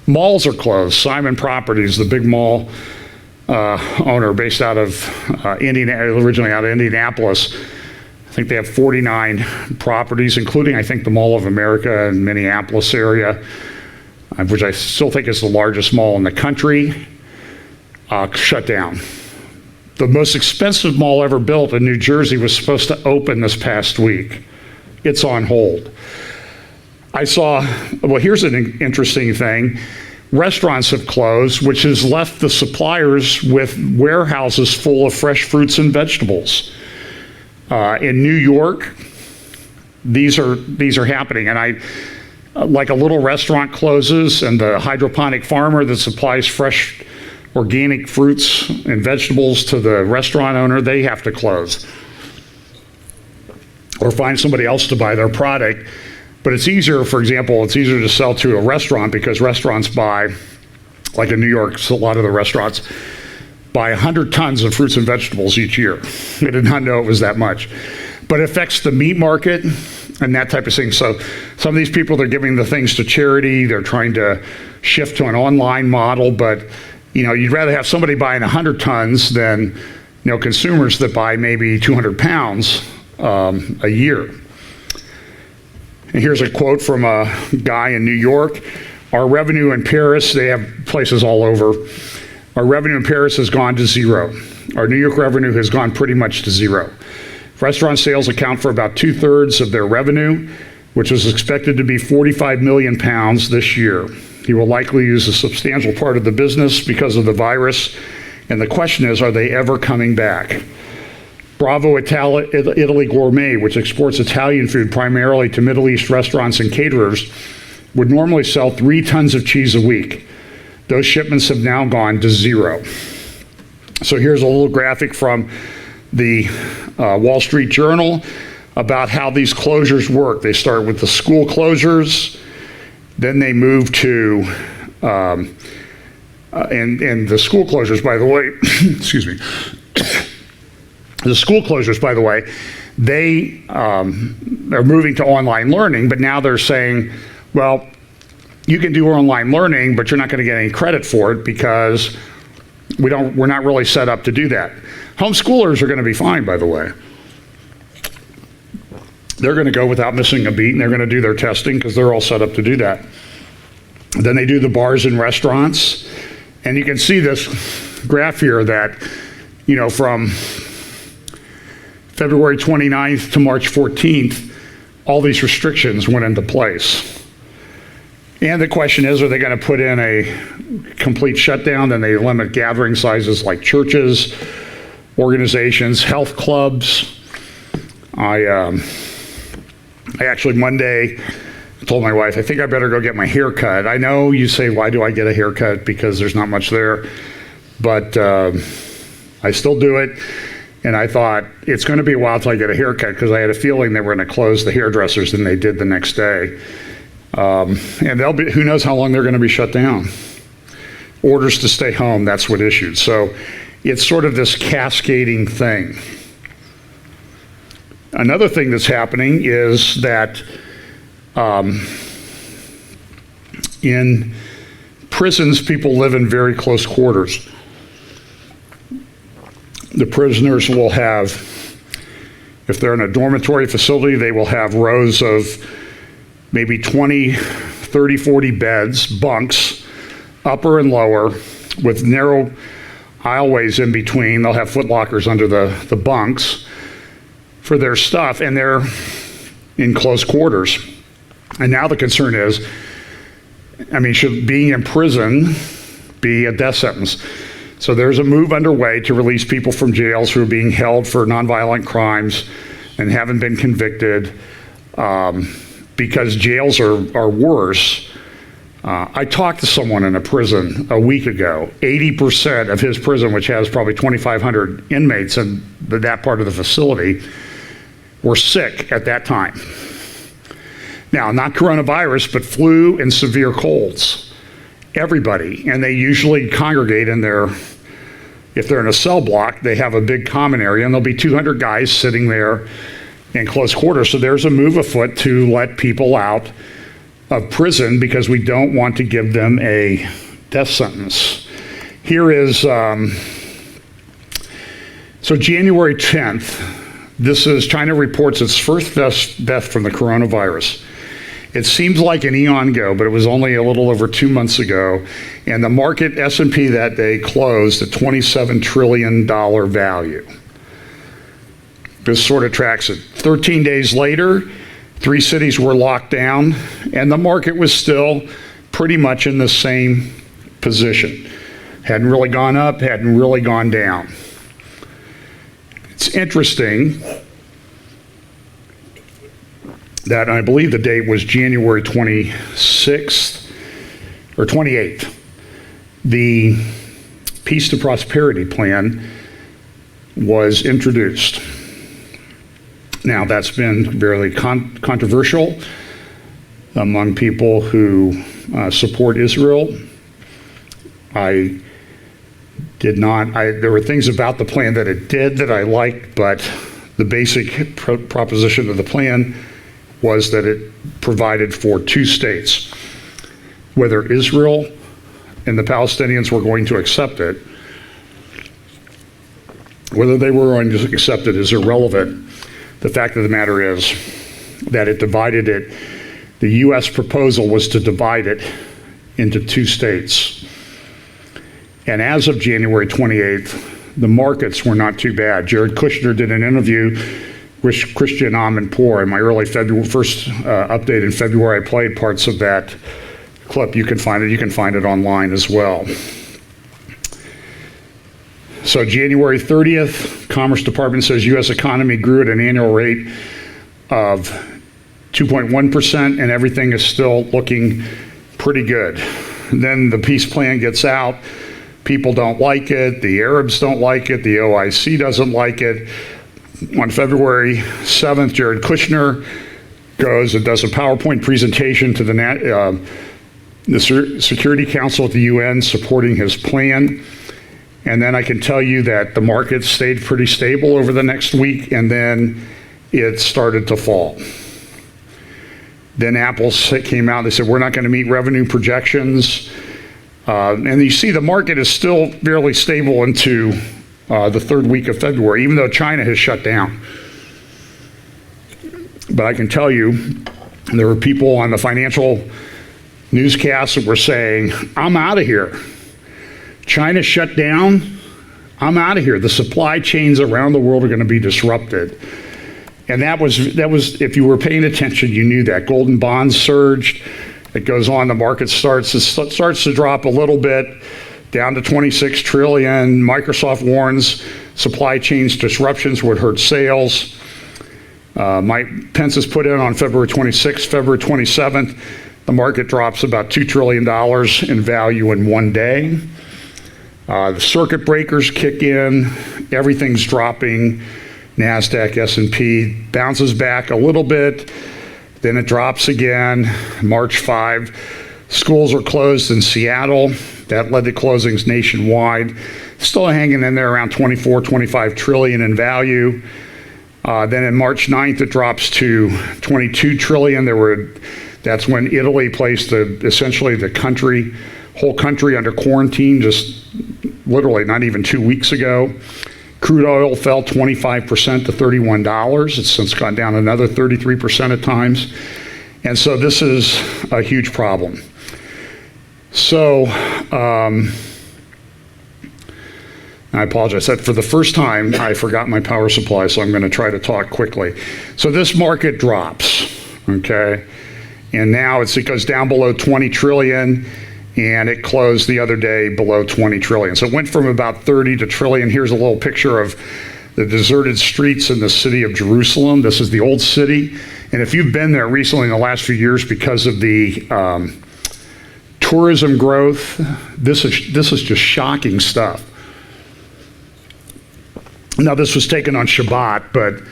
Malls are closed. Simon Properties, the big mall owner based out of originally out of Indianapolis. I think they have 49 properties, including, I think, the Mall of America in Minneapolis area, which I still think is the largest mall in the country, shut down. The most expensive mall ever built in New Jersey was supposed to open this past week. It's on hold. Well, here's an interesting thing. Restaurants have closed, which has left the suppliers with warehouses full of fresh fruits and vegetables. In New York, these are happening, and like a little restaurant closes, and the hydroponic farmer that supplies fresh organic fruits and vegetables to the restaurant owner, they have to close or find somebody else to buy their product. But it's easier, for example, it's easier to sell to a restaurant because restaurants buy, like in New York, a lot of the restaurants buy 100 tons of fruits and vegetables each year. I did not know it was that much. But it affects the meat market and that type of thing. So some of these people, they're giving the things to charity. They're trying to shift to an online model. But, you'd rather have somebody buying 100 tons than, consumers that buy maybe 200 pounds a year. And here's a quote from a guy in New York. Our revenue in Paris, they have places all over. Our revenue in Paris has gone to zero. Our New York revenue has gone pretty much to zero. Restaurant sales account for about 2/3 of their revenue, which was expected to be 45 million pounds this year. He will likely use a substantial part of the business because of the virus. And the question is, are they ever coming back? Bravo Italy Gourmet, which exports Italian food primarily to Middle East restaurants and caterers, would normally sell 3 tons of cheese a week. Those shipments have now gone to zero. So here's a little graphic from the Wall Street Journal about how these closures work. They start with the school closures, then they move to, and the school closures, by the way, excuse me, the school closures, by the way, they are moving to online learning, but now they're saying, well, you can do online learning, but you're not going to get any credit for it because we're not really set up to do that. Homeschoolers are going to be fine, by the way. They're going to go without missing a beat, and they're going to do their testing because they're all set up to do that. Then they do the bars and restaurants, and you can see this graph here that, from February 29th to March 14th, all these restrictions went into place. And the question is, are they going to put in a complete shutdown? Then they limit gathering sizes like churches, organizations, health clubs. I actually Monday told my wife, I think I better go get my hair cut. I know you say, why do I get a haircut? Because there's not much there. But I still do it. And I thought, it's going to be a while till I get a haircut because I had a feeling they were going to close the hairdressers, and they did the next day. And who knows how long they're going to be shut down. Orders to stay home, that's what issued. So it's sort of this cascading thing. Another thing that's happening is that in prisons, people live in very close quarters. The prisoners will have, if they're in a dormitory facility, they will have rows of maybe 20, 30, 40 beds, bunks, upper and lower, with narrow aisleways in between. They'll have foot lockers under the bunks for their stuff, and they're in close quarters. And now the concern is, should being in prison be a death sentence? So there's a move underway to release people from jails who are being held for nonviolent crimes and haven't been convicted because jails are worse. I talked to someone in a prison a week ago. 80% of his prison, which has probably 2,500 inmates in that part of the facility, were sick at that time. Now, not coronavirus, but flu and severe colds. Everybody, and they usually congregate in if they're in a cell block, they have a big common area, and there'll be 200 guys sitting there in close quarters. So there's a move afoot to let people out of prison because we don't want to give them a death sentence. Here is, so January 10th, this is China reports its first death from the coronavirus. It seems like an eon ago, but it was only a little over 2 months ago. And the market S&P that day closed at $27 trillion value. This sort of tracks it. 13 days later, 3 cities were locked down, and the market was still pretty much in the same position. Hadn't really gone up, hadn't really gone down. It's interesting that I believe the date was January 26th or 28th. The Peace to Prosperity Plan was introduced. Now, that's been very controversial among people who support Israel. There were things about the plan that it did that I liked, but the basic proposition of the plan was that it provided for 2 states. Whether Israel and the Palestinians were going to accept it, whether they were going to accept it is irrelevant. The fact of the matter is that it divided it. The U.S. proposal was to divide it into 2 states. And as of January 28th, the markets were not too bad. Jared Kushner did an interview with Christian Amanpour in my early first update in February. I played parts of that clip. You can find it online as well. So January 30th, Commerce Department says U.S. economy grew at an annual rate of 2.1%, and everything is still looking pretty good. And then the peace plan gets out. People don't like it. The Arabs don't like it. The OIC doesn't like it. On February 7th, Jared Kushner goes and does a PowerPoint presentation to the Security Council at the UN supporting his plan. And then I can tell you that the market stayed pretty stable over the next week, and then it started to fall. Then Apple came out, they said, we're not going to meet revenue projections. And you see the market is still fairly stable into the 3rd week of February, even though China has shut down. But I can tell you, there were people on the financial newscasts that were saying, I'm out of here. China shut down, I'm out of here. The supply chains around the world are going to be disrupted. And that was, if you were paying attention, you knew that. Golden bonds surged. It goes on, the market starts to drop a little bit, down to 26 trillion. Microsoft warns supply chains disruptions would hurt sales. Mike Pence has put in on February 26th, February 27th, the market drops about $2 trillion in value in one day. The circuit breakers kick in, everything's dropping. NASDAQ, S&P bounces back a little bit, then it drops again. March 5, schools are closed in Seattle. That led to closings nationwide. Still hanging in there around 25 trillion in value. Then in March 9th, it drops to 22 trillion. That's when Italy placed essentially the whole country under quarantine, just literally not even 2 weeks ago. Crude oil fell 25% to $31. It's since gone down another 33% at times. And so this is a huge problem. So I apologize. For the first time, I forgot my power supply, so I'm going to try to talk quickly. So this market drops, okay? And now it goes down below 20 trillion, and it closed the other day below 20 trillion. So it went from about 30 to trillion. Here's a little picture of the deserted streets in the city of Jerusalem. This is the old city. And if you've been there recently in the last few years because of the tourism growth, this is just shocking stuff. Now, this was taken on Shabbat, but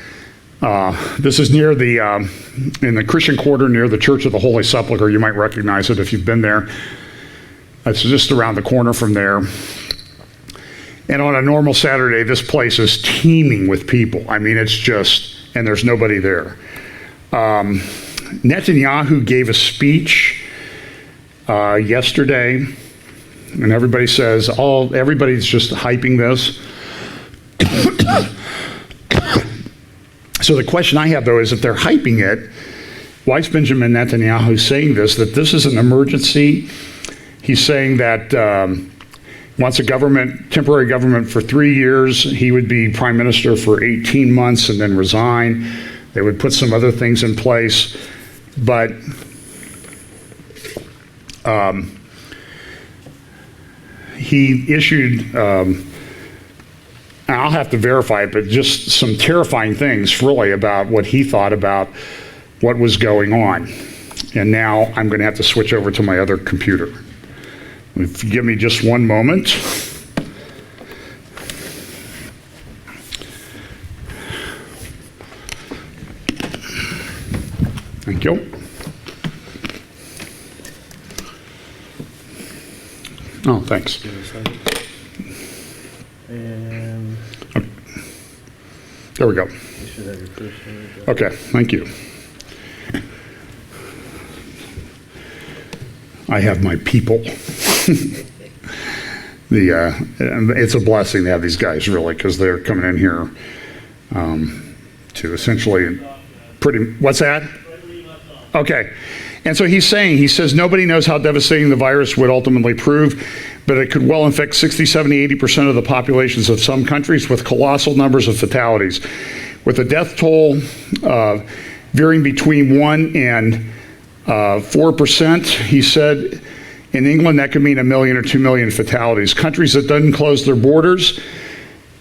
this is near in the Christian Quarter near the Church of the Holy Sepulchre. You might recognize it if you've been there. It's just around the corner from there. And on a normal Saturday, this place is teeming with people. I mean, it's just, and there's nobody there. Netanyahu gave a speech yesterday. And everybody says, oh, everybody's just hyping this. So the question I have, though, is if they're hyping it, why is Benjamin Netanyahu saying this, that this is an emergency? He's saying that once a temporary government for 3 years, he would be prime minister for 18 months and then resign. They would put some other things in place. But he issued, I'll have to verify it, but just some terrifying things really about what he thought about what was going on. And now I'm going to have to switch over to my other computer. If you give me just one moment. Thank you. Oh, thanks. And there we go. you should have your first one. Okay, thank you. I have my people. It's a blessing to have these guys, really, because they're coming in here to essentially what's that? Okay. And so he says nobody knows how devastating the virus would ultimately prove, but it could well infect 60, 70, 80% of the populations of some countries with colossal numbers of fatalities. With a death toll varying between 1 and 4%, he said, in England, that could mean 1 million or 2 million fatalities. Countries that doesn't close their borders,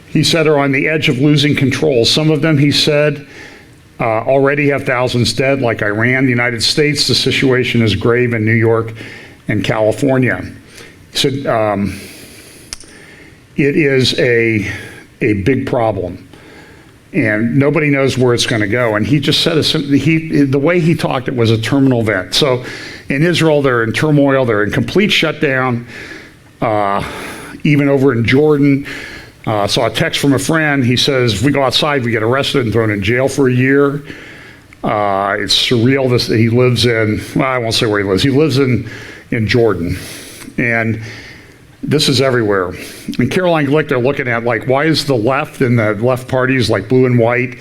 he said, are on the edge of losing control. Some of them, he said, already have thousands dead, like Iran. The United States, the situation is grave in New York and California. He said, it is a big problem. And nobody knows where it's going to go. And he just said, the way he talked, it was a terminal event. So in Israel, they're in turmoil. They're in complete shutdown. Even over in Jordan, saw a text from a friend. He says, if we go outside, we get arrested and thrown in jail for a year. It's surreal. He lives in, well, I won't say where he lives. He lives in Jordan. And this is everywhere. And Caroline Glick, they're looking at, like, why is the left and the left parties, like blue and white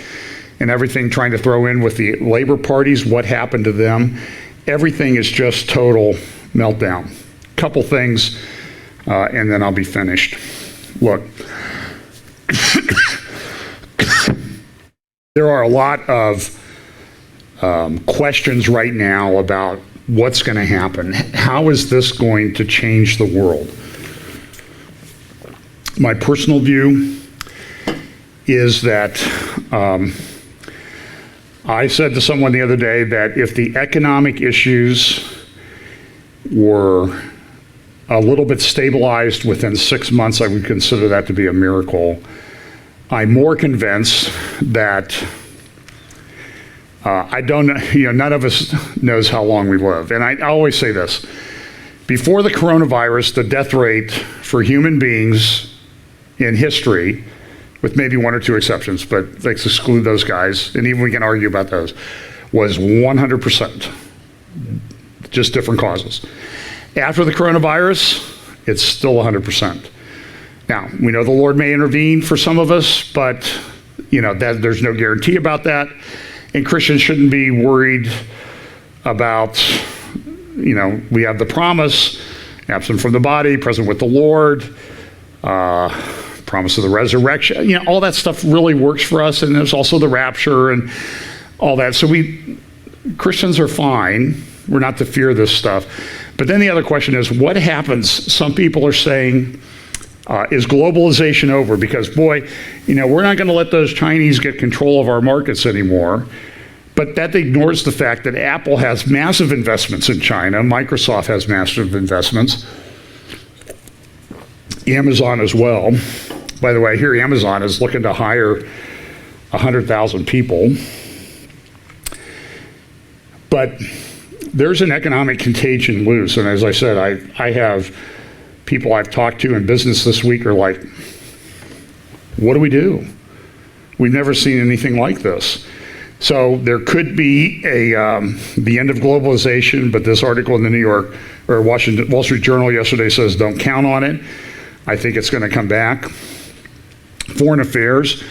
and everything, trying to throw in with the labor parties, what happened to them? Everything is just total meltdown. Couple things, and then I'll be finished. Look, there are a lot of questions right now about what's going to happen. How is this going to change the world? My personal view is that I said to someone the other day that if the economic issues were a little bit stabilized within 6 months, I would consider that to be a miracle. I'm more convinced that none of us knows how long we live. And I always say this. Before the coronavirus, the death rate for human beings in history, with maybe 1 or 2 exceptions, but let's exclude those guys, and even we can argue about those, was 100%. Just different causes. After the coronavirus, it's still 100%. Now, we know the Lord may intervene for some of us, but that there's no guarantee about that. And Christians shouldn't be worried about, we have the promise, absent from the body, present with the Lord, promise of the resurrection. All that stuff really works for us. And there's also the rapture and all that. So Christians are fine. We're not to fear this stuff. But then the other question is, what happens? Some people are saying, is globalization over? Because boy, we're not going to let those Chinese get control of our markets anymore. But that ignores the fact that Apple has massive investments in China. Microsoft has massive investments. Amazon as well. By the way, here Amazon is looking to hire 100,000 people. But there's an economic contagion loose. And as I said, I have people I've talked to in business this week are like, what do we do? We've never seen anything like this. So there could be the end of globalization, but this article in the New York or Wall Street Journal yesterday says don't count on it. I think it's going to come back. Foreign affairs.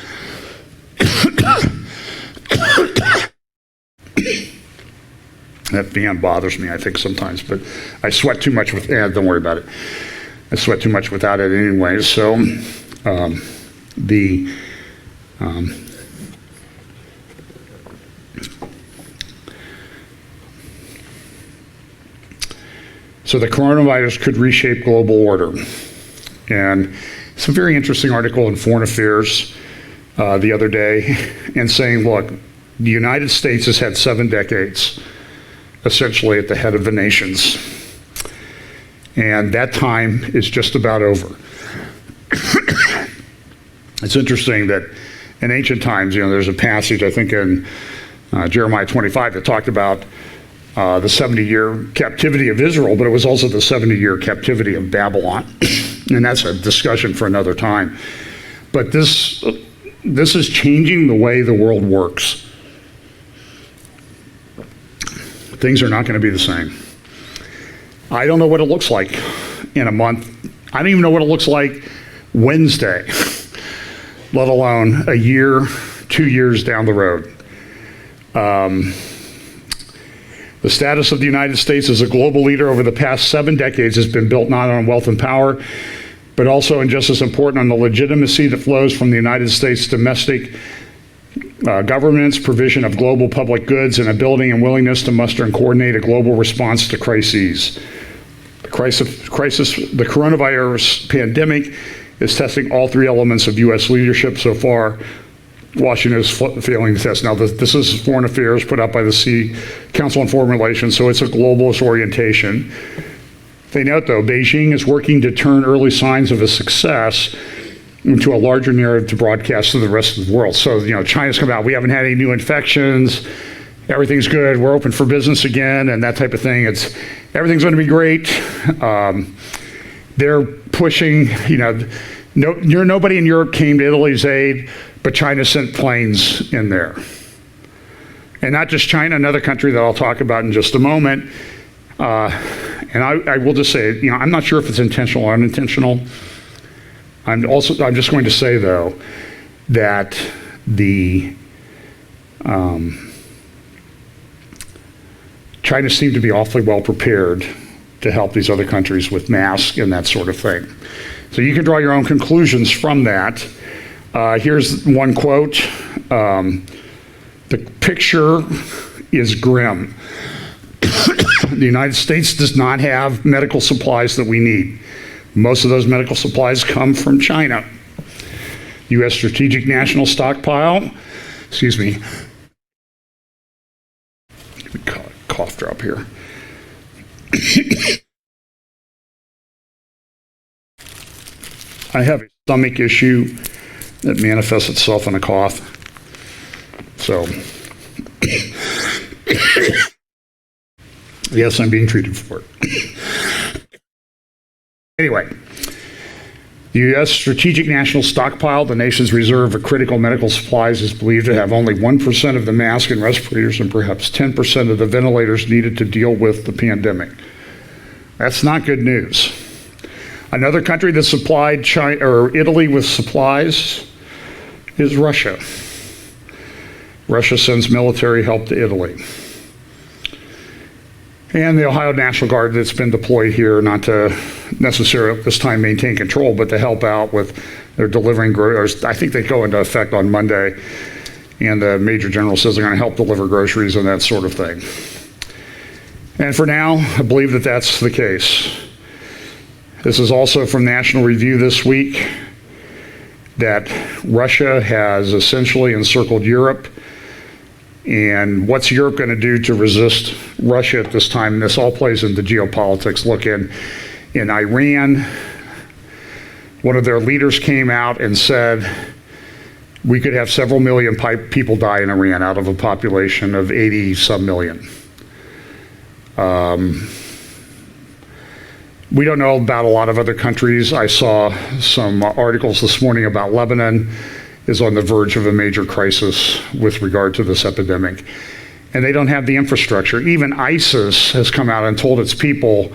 That fan bothers me, I think, sometimes, but I sweat too much with, don't worry about it. I sweat too much without it anyway. So So the coronavirus could reshape global order. And it's a very interesting article in Foreign Affairs the other day, and saying, look, the United States has had 7 decades essentially at the head of the nations. And that time is just about over. It's interesting that in ancient times, there's a passage, I think in Jeremiah 25, that talked about the 70-year captivity of Israel, but it was also the 70-year captivity of Babylon. And that's a discussion for another time. But this is changing the way the world works. Things are not going to be the same. I don't know what it looks like in a month. I don't even know what it looks like Wednesday, let alone a year, 2 years down the road. The status of the United States as a global leader over the past 7 decades has been built not on wealth and power, but also, and just as important, on the legitimacy that flows from the United States domestic government's provision of global public goods and ability and willingness to muster and coordinate a global response to crises. The coronavirus pandemic is testing all 3 elements of U.S. leadership so far. Washington is failing the test. Now, this is Foreign Affairs put out by the Council on Foreign Relations, so it's a globalist orientation. They note, though, Beijing is working to turn early signs of a success into a larger narrative to broadcast to the rest of the world. So, China's come out, we haven't had any new infections, everything's good, we're open for business again, and that type of thing. Everything's going to be great. They're pushing, nobody in Europe came to Italy's aid, but China sent planes in there. And not just China, another country that I'll talk about in just a moment. And I will just say, I'm not sure if it's intentional or unintentional. I'm just going to say, though, that China seemed to be awfully well prepared to help these other countries with masks and that sort of thing. So you can draw your own conclusions from that. Here's one quote. The picture is grim. The United States does not have medical supplies that we need. Most of those medical supplies come from China. U.S. Strategic National Stockpile, excuse me, cough drop here. I have a stomach issue that manifests itself in a cough. So, yes, I'm being treated for it. Anyway, the U.S. Strategic National Stockpile, the nation's reserve of critical medical supplies, is believed to have only 1% of the masks and respirators and perhaps 10% of the ventilators needed to deal with the pandemic. That's not good news. Another country that supplied China or Italy with supplies is Russia. Russia sends military help to Italy. And the Ohio National Guard that's been deployed here, not to necessarily at this time maintain control, but to help out with their delivering groceries. I think they go into effect on Monday, and the Major General says they're going to help deliver groceries and that sort of thing. And for now, I believe that that's the case. This is also from National Review this week, that Russia has essentially encircled Europe. And what's Europe going to do to resist Russia at this time? And this all plays into geopolitics. Look, in Iran, one of their leaders came out and said, we could have several million people die in Iran out of a population of 80-some million. We don't know about a lot of other countries. I saw some articles this morning about Lebanon is on the verge of a major crisis with regard to this epidemic. And they don't have the infrastructure. Even ISIS has come out and told its people,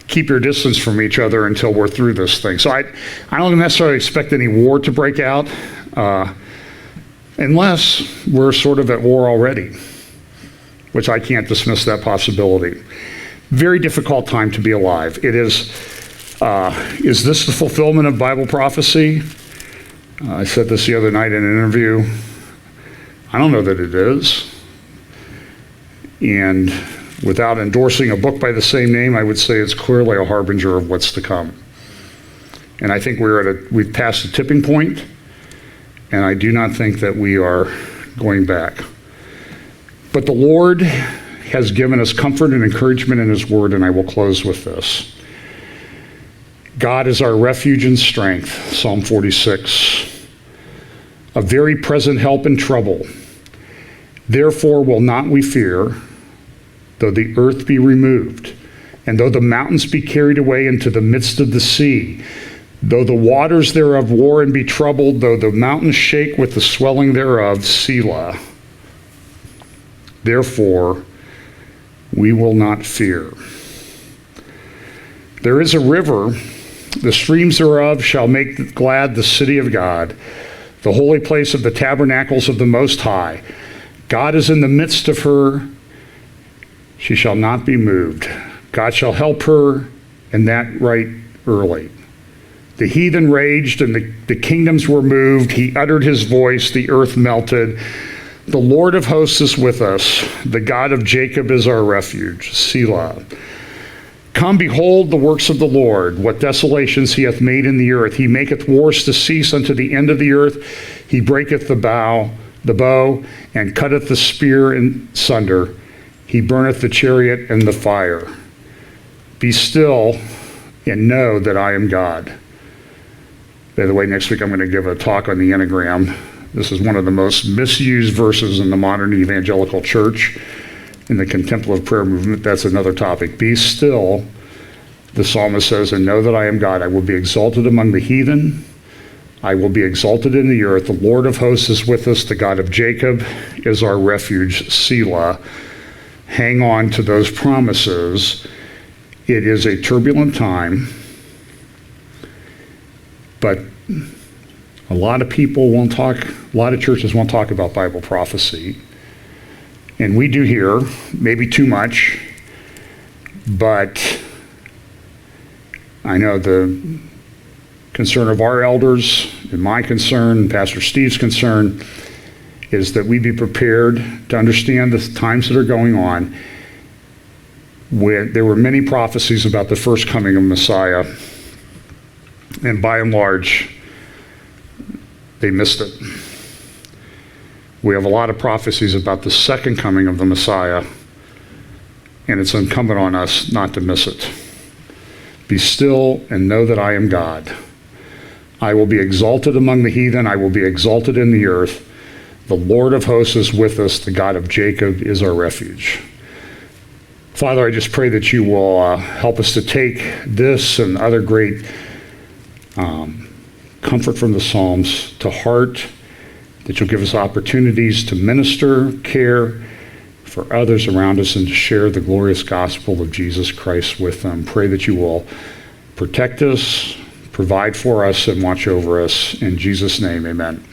keep your distance from each other until we're through this thing. So I don't necessarily expect any war to break out unless we're sort of at war already, which I can't dismiss that possibility. Very difficult time to be alive. It is this the fulfillment of Bible prophecy? I said this the other night in an interview. I don't know that it is. And without endorsing a book by the same name, I would say it's clearly a harbinger of what's to come. And I think we've passed a tipping point, and I do not think that we are going back. But the Lord has given us comfort and encouragement in His Word, and I will close with this. God is our refuge and strength, Psalm 46, a very present help in trouble. Therefore will not we fear, though the earth be removed, and though the mountains be carried away into the midst of the sea, though the waters thereof roar and be troubled, though the mountains shake with the swelling thereof, Selah. Therefore we will not fear. There is a river, the streams thereof shall make glad the city of God, the holy place of the tabernacles of the Most High. God is in the midst of her, she shall not be moved. God shall help her, and that right early. The heathen raged, and the kingdoms were moved. He uttered his voice, the earth melted. The Lord of hosts is with us. The God of Jacob is our refuge. Selah. Come, behold the works of the Lord, what desolations he hath made in the earth. He maketh wars to cease unto the end of the earth. He breaketh the bow, and cutteth the spear in sunder. He burneth the chariot and the fire. Be still and know that I am God. By the way, next week I'm going to give a talk on the Enneagram. This is one of the most misused verses in the modern evangelical church, in the contemplative prayer movement. That's another topic. Be still, the psalmist says, and know that I am God. I will be exalted among the heathen. I will be exalted in the earth. The Lord of hosts is with us. The God of Jacob is our refuge. Selah. Hang on to those promises. It is a turbulent time, but a lot of people won't talk, a lot of churches won't talk about Bible prophecy. And we do here, maybe too much, but I know the concern of our elders and my concern, and Pastor Steve's concern, is that we be prepared to understand the times that are going on. There were many prophecies about the first coming of Messiah, and by and large, they missed it. We have a lot of prophecies about the second coming of the Messiah, and it's incumbent on us not to miss it. Be still and know that I am God. I will be exalted among the heathen. I will be exalted in the earth. The Lord of hosts is with us. The God of Jacob is our refuge. Father, I just pray that you will help us to take this and other great comfort from the Psalms to heart, that you'll give us opportunities to minister, care for others around us, and to share the glorious gospel of Jesus Christ with them. Pray that you will protect us, provide for us, and watch over us. In Jesus' name, amen.